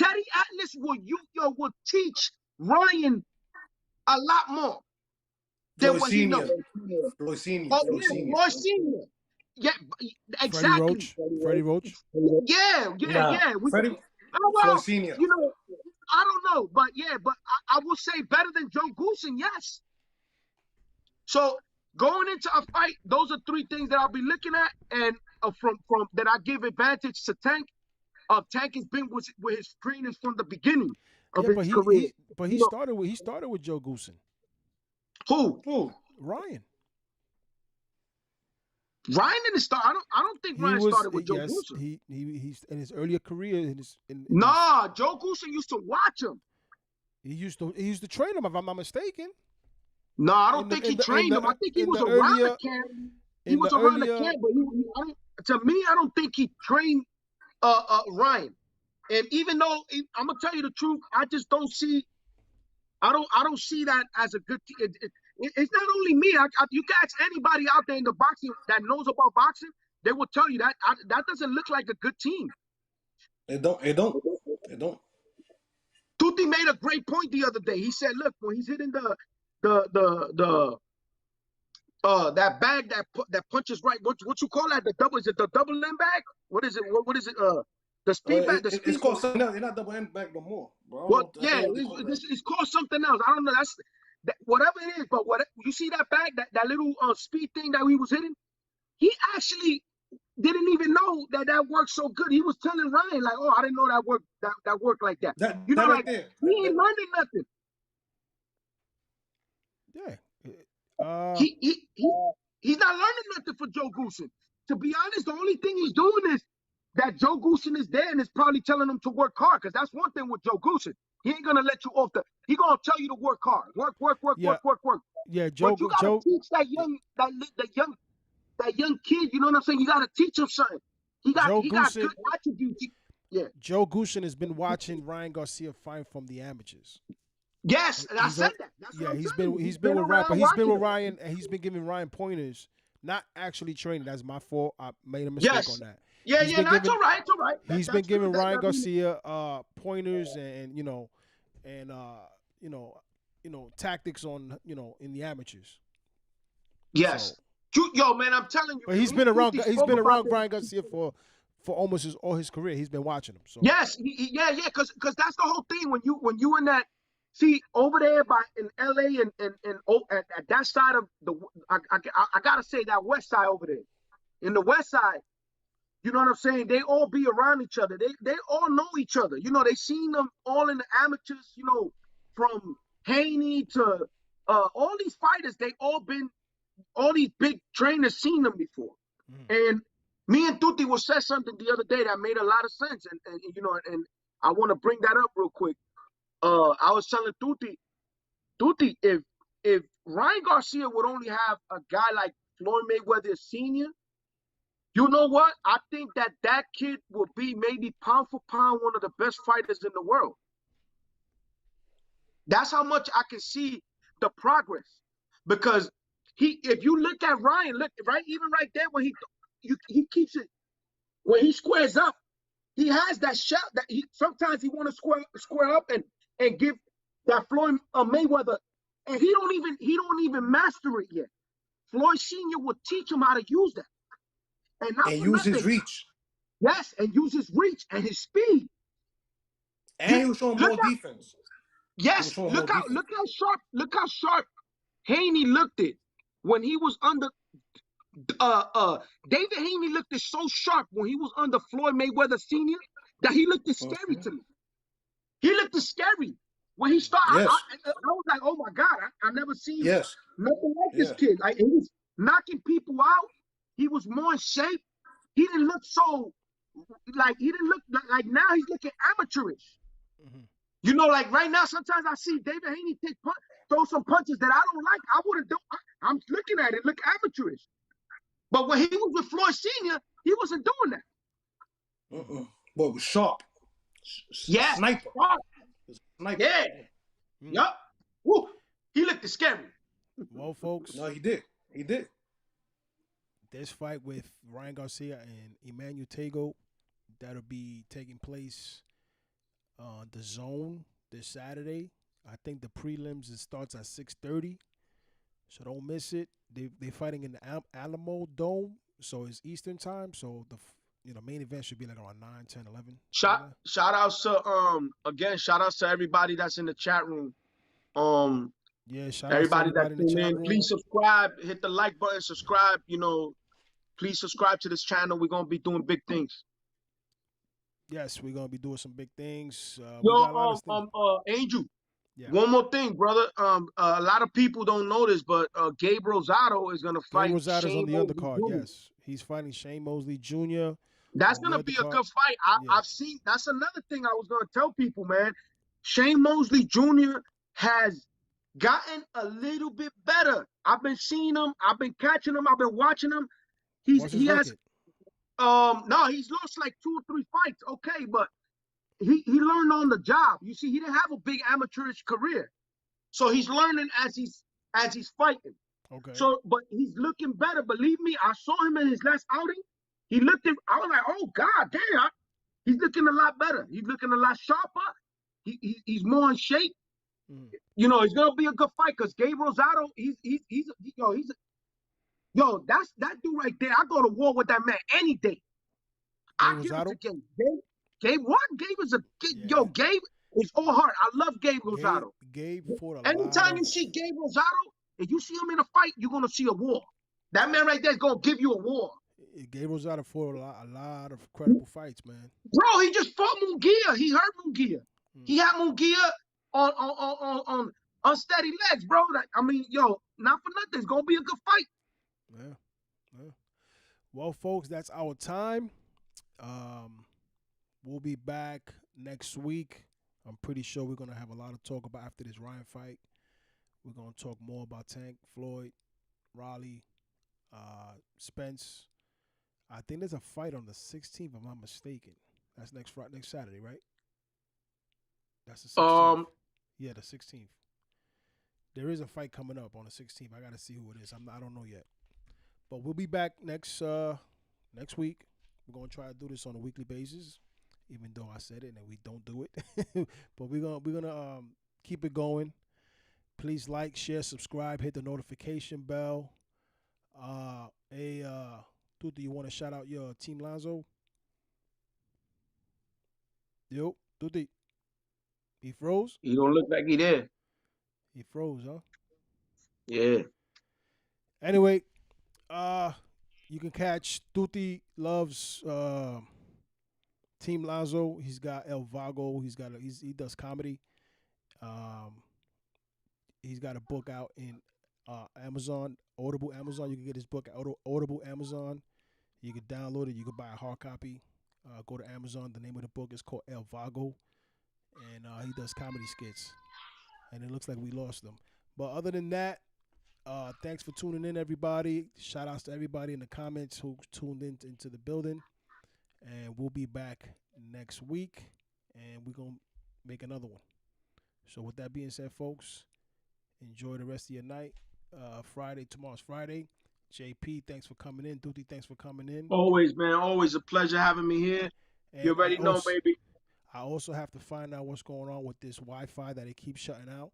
Teddy Atlas will teach Ryan a lot more than what he knows. Floyd Senior. Oh, yeah, Floyd Senior. Yeah, exactly. Freddie Roach. Yeah. Floyd Senior. You know, I don't know, but I will say better than Joe Goosen, yes. So going into a fight, those are three things that I'll be looking at, and from that I give advantage to Tank. Tank has been with his trainers from the beginning of his career. He started with Joe Goosen. Who? Ryan. Ryan didn't start. I don't think Ryan started with Joe Goosen. He's in his earlier career. Joe Goosen used to watch him. He used to train him, if I'm not mistaken. No, I don't think he trained him. I think he was around the camp. He was around the camp, but to me, I don't think he trained Ryan. And even though I'm gonna tell you the truth, I just don't see. I don't see that as a good. It's not only me. You can ask anybody out there in the boxing that knows about boxing. They will tell you that that doesn't look like a good team. It don't. Tuti made a great point the other day. He said, "Look, when he's hitting that bag that punches right. What you call that? The double? Is it the double end bag? What is it? What is it? The speed bag. It's called something else. It's not double end bag no more, bro. Well, yeah, it's called something else. I don't know. Whatever it is. But you see that bag, that little speed thing that he was hitting. He actually didn't even know that worked so good. He was telling Ryan like, "Oh, I didn't know that worked like that." You know, like he ain't learning nothing. Yeah. He's not learning nothing for Joe Goosen. To be honest, the only thing he's doing is that Joe Goosen is there and is probably telling him to work hard. Because that's one thing with Joe Goosen. He ain't gonna let you off he gonna tell you to work hard. Work. Yeah, Joe. But you gotta teach that young kid. You know what I'm saying? You gotta teach him something. He got good attributes. Yeah. Joe Goosen has been watching Ryan Garcia fight from the amateurs. Yes, and I said that. He's been with Ryan, but he's been with Ryan, and he's been giving Ryan pointers, not actually training. That's my fault. I made a mistake on that. It's all right. He's been giving Ryan Garcia pointers and tactics on in the amateurs. Yes. So, yo, man, I'm telling you. But he's been around Ryan Garcia for almost all his career. He's been watching him. So yes, because that's the whole thing. When you in that. See, over there in LA and at that side of I gotta say that west side over there. In the west side, you know what I'm saying? They all be around each other. They all know each other. You know, they seen them all in the amateurs, you know, from Haney to all these fighters, all these big trainers seen them before. And me and Tuti said something the other day that made a lot of sense. And you know, and I want to bring that up real quick. I was telling Tuti, if Ryan Garcia would only have a guy like Floyd Mayweather Sr., you know what? I think that kid will be maybe pound for pound one of the best fighters in the world. That's how much I can see the progress. Because if you look at Ryan, even right there when he keeps it, when he squares up, he has that shot that sometimes he want to square up and give that Floyd Mayweather, and he don't even master it yet. Floyd Sr. will teach him how to use that. And use his reach. Yes, and use his reach and his speed. And he was showing more defense. Yes, look how sharp Haney looked it when he was under David Haney looked it so sharp when he was under Floyd Mayweather Sr. that he looked scary to me. He looked scary. When he started, I was like, oh my God, I've never seen nothing like this kid. Like, he was knocking people out. He was more in shape. He didn't look so, like now he's looking amateurish. You know, like right now, sometimes I see David Haney throw some punches that I don't like. I wouldn't do. I'm looking at it, look amateurish. But when he was with Floyd Sr., he wasn't doing that. Boy, it was sharp. Yeah. Sniper. Sniper. Yeah. Yup. Woo. He looked scary. Well, folks. No, he did. He did. This fight with Ryan Garcia and Emmanuel Tagoe, that'll be taking place The Zone this Saturday. I think the prelims, it starts at 6:30, so don't miss it. They fighting in the Alamo Dome, so it's Eastern time. So the main event should be like around 9, 10, 11. Shout outs to again, shout outs to everybody that's in the chat room. Yeah, shout out to Everybody that's everybody in the chat in. room. Please subscribe, hit the like button, subscribe. Please subscribe to this channel. We're gonna be doing big things. Yes, we're gonna be doing some big things. Angel. Yeah. One more thing, brother. A lot of people don't know this, but Gabe Rosado is gonna fight. Gabe Rosado's on the Mosley undercard. Jr. Yes, he's fighting Shane Mosley Jr. That's gonna be a good fight. I've seen. That's another thing I was gonna tell people, man. Shane Mosley Jr. has gotten a little bit better. I've been seeing him. I've been catching him. I've been watching him. He has. No, he's lost like 2 or 3 fights. Okay, but he learned on the job. You see, he didn't have a big amateurish career, so he's learning as he's fighting. Okay. So, but he's looking better. Believe me, I saw him in his last outing. I was like, oh God, damn, he's looking a lot better. He's looking a lot sharper. He's more in shape. It's gonna be a good fight because Gabe Rosado, that's that dude right there. I go to war with that man any day. I give it to Gabe. Gabe, what? Gabe is Gabe is all heart. I love Gabe Rosado. Gabe fought a Anytime you see Gabe Rosado, if you see him in a fight, you're gonna see a war. That man right there is gonna give you a war. Gabe Rosado fought a lot of credible fights, man. Bro, he just fought Munguia. He hurt Munguia. He had Munguia on unsteady legs, bro. Not for nothing. It's gonna be a good fight. Yeah. Well, folks, that's our time. We'll be back next week. I'm pretty sure we're gonna have a lot to talk about after this Ryan fight. We're gonna talk more about Tank, Floyd, Raleigh, Spence. I think there's a fight on the 16th, if I'm not mistaken. That's next Saturday, right? That's the 16th. Yeah, the 16th. There is a fight coming up on the 16th. I gotta see who it is. I don't know yet. But we'll be back next week. We're gonna try to do this on a weekly basis, even though I said it and we don't do it. But we're gonna keep it going. Please like, share, subscribe, hit the notification bell. Tuti, you want to shout out your Team Lonzo? Yo, Tuti. He froze? He don't look like he there. He froze, huh? Yeah. Anyway, you can catch Tuti Loves Team Lonzo. He's got El Vago. He does comedy. He's got a book out in Amazon, Audible Amazon. You can get his book at Audible Amazon. You can download it. You can buy a hard copy. Go to Amazon. The name of the book is called El Vago. And he does comedy skits. And it looks like we lost them. But other than that, thanks for tuning in, everybody. Shout outs to everybody in the comments who tuned into the building. And we'll be back next week. And we're going to make another one. So with that being said, folks, enjoy the rest of your night. Tomorrow's Friday. JP, thanks for coming in. Duty, thanks for coming in. Always, man. Always a pleasure having me here. And you already know, baby. I also have to find out what's going on with this Wi-Fi that it keeps shutting out.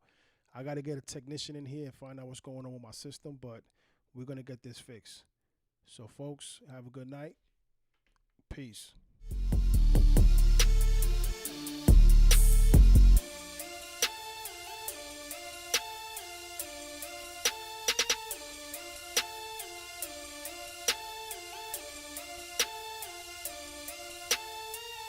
I got to get a technician in here and find out what's going on with my system, but we're going to get this fixed. So, folks, have a good night. Peace.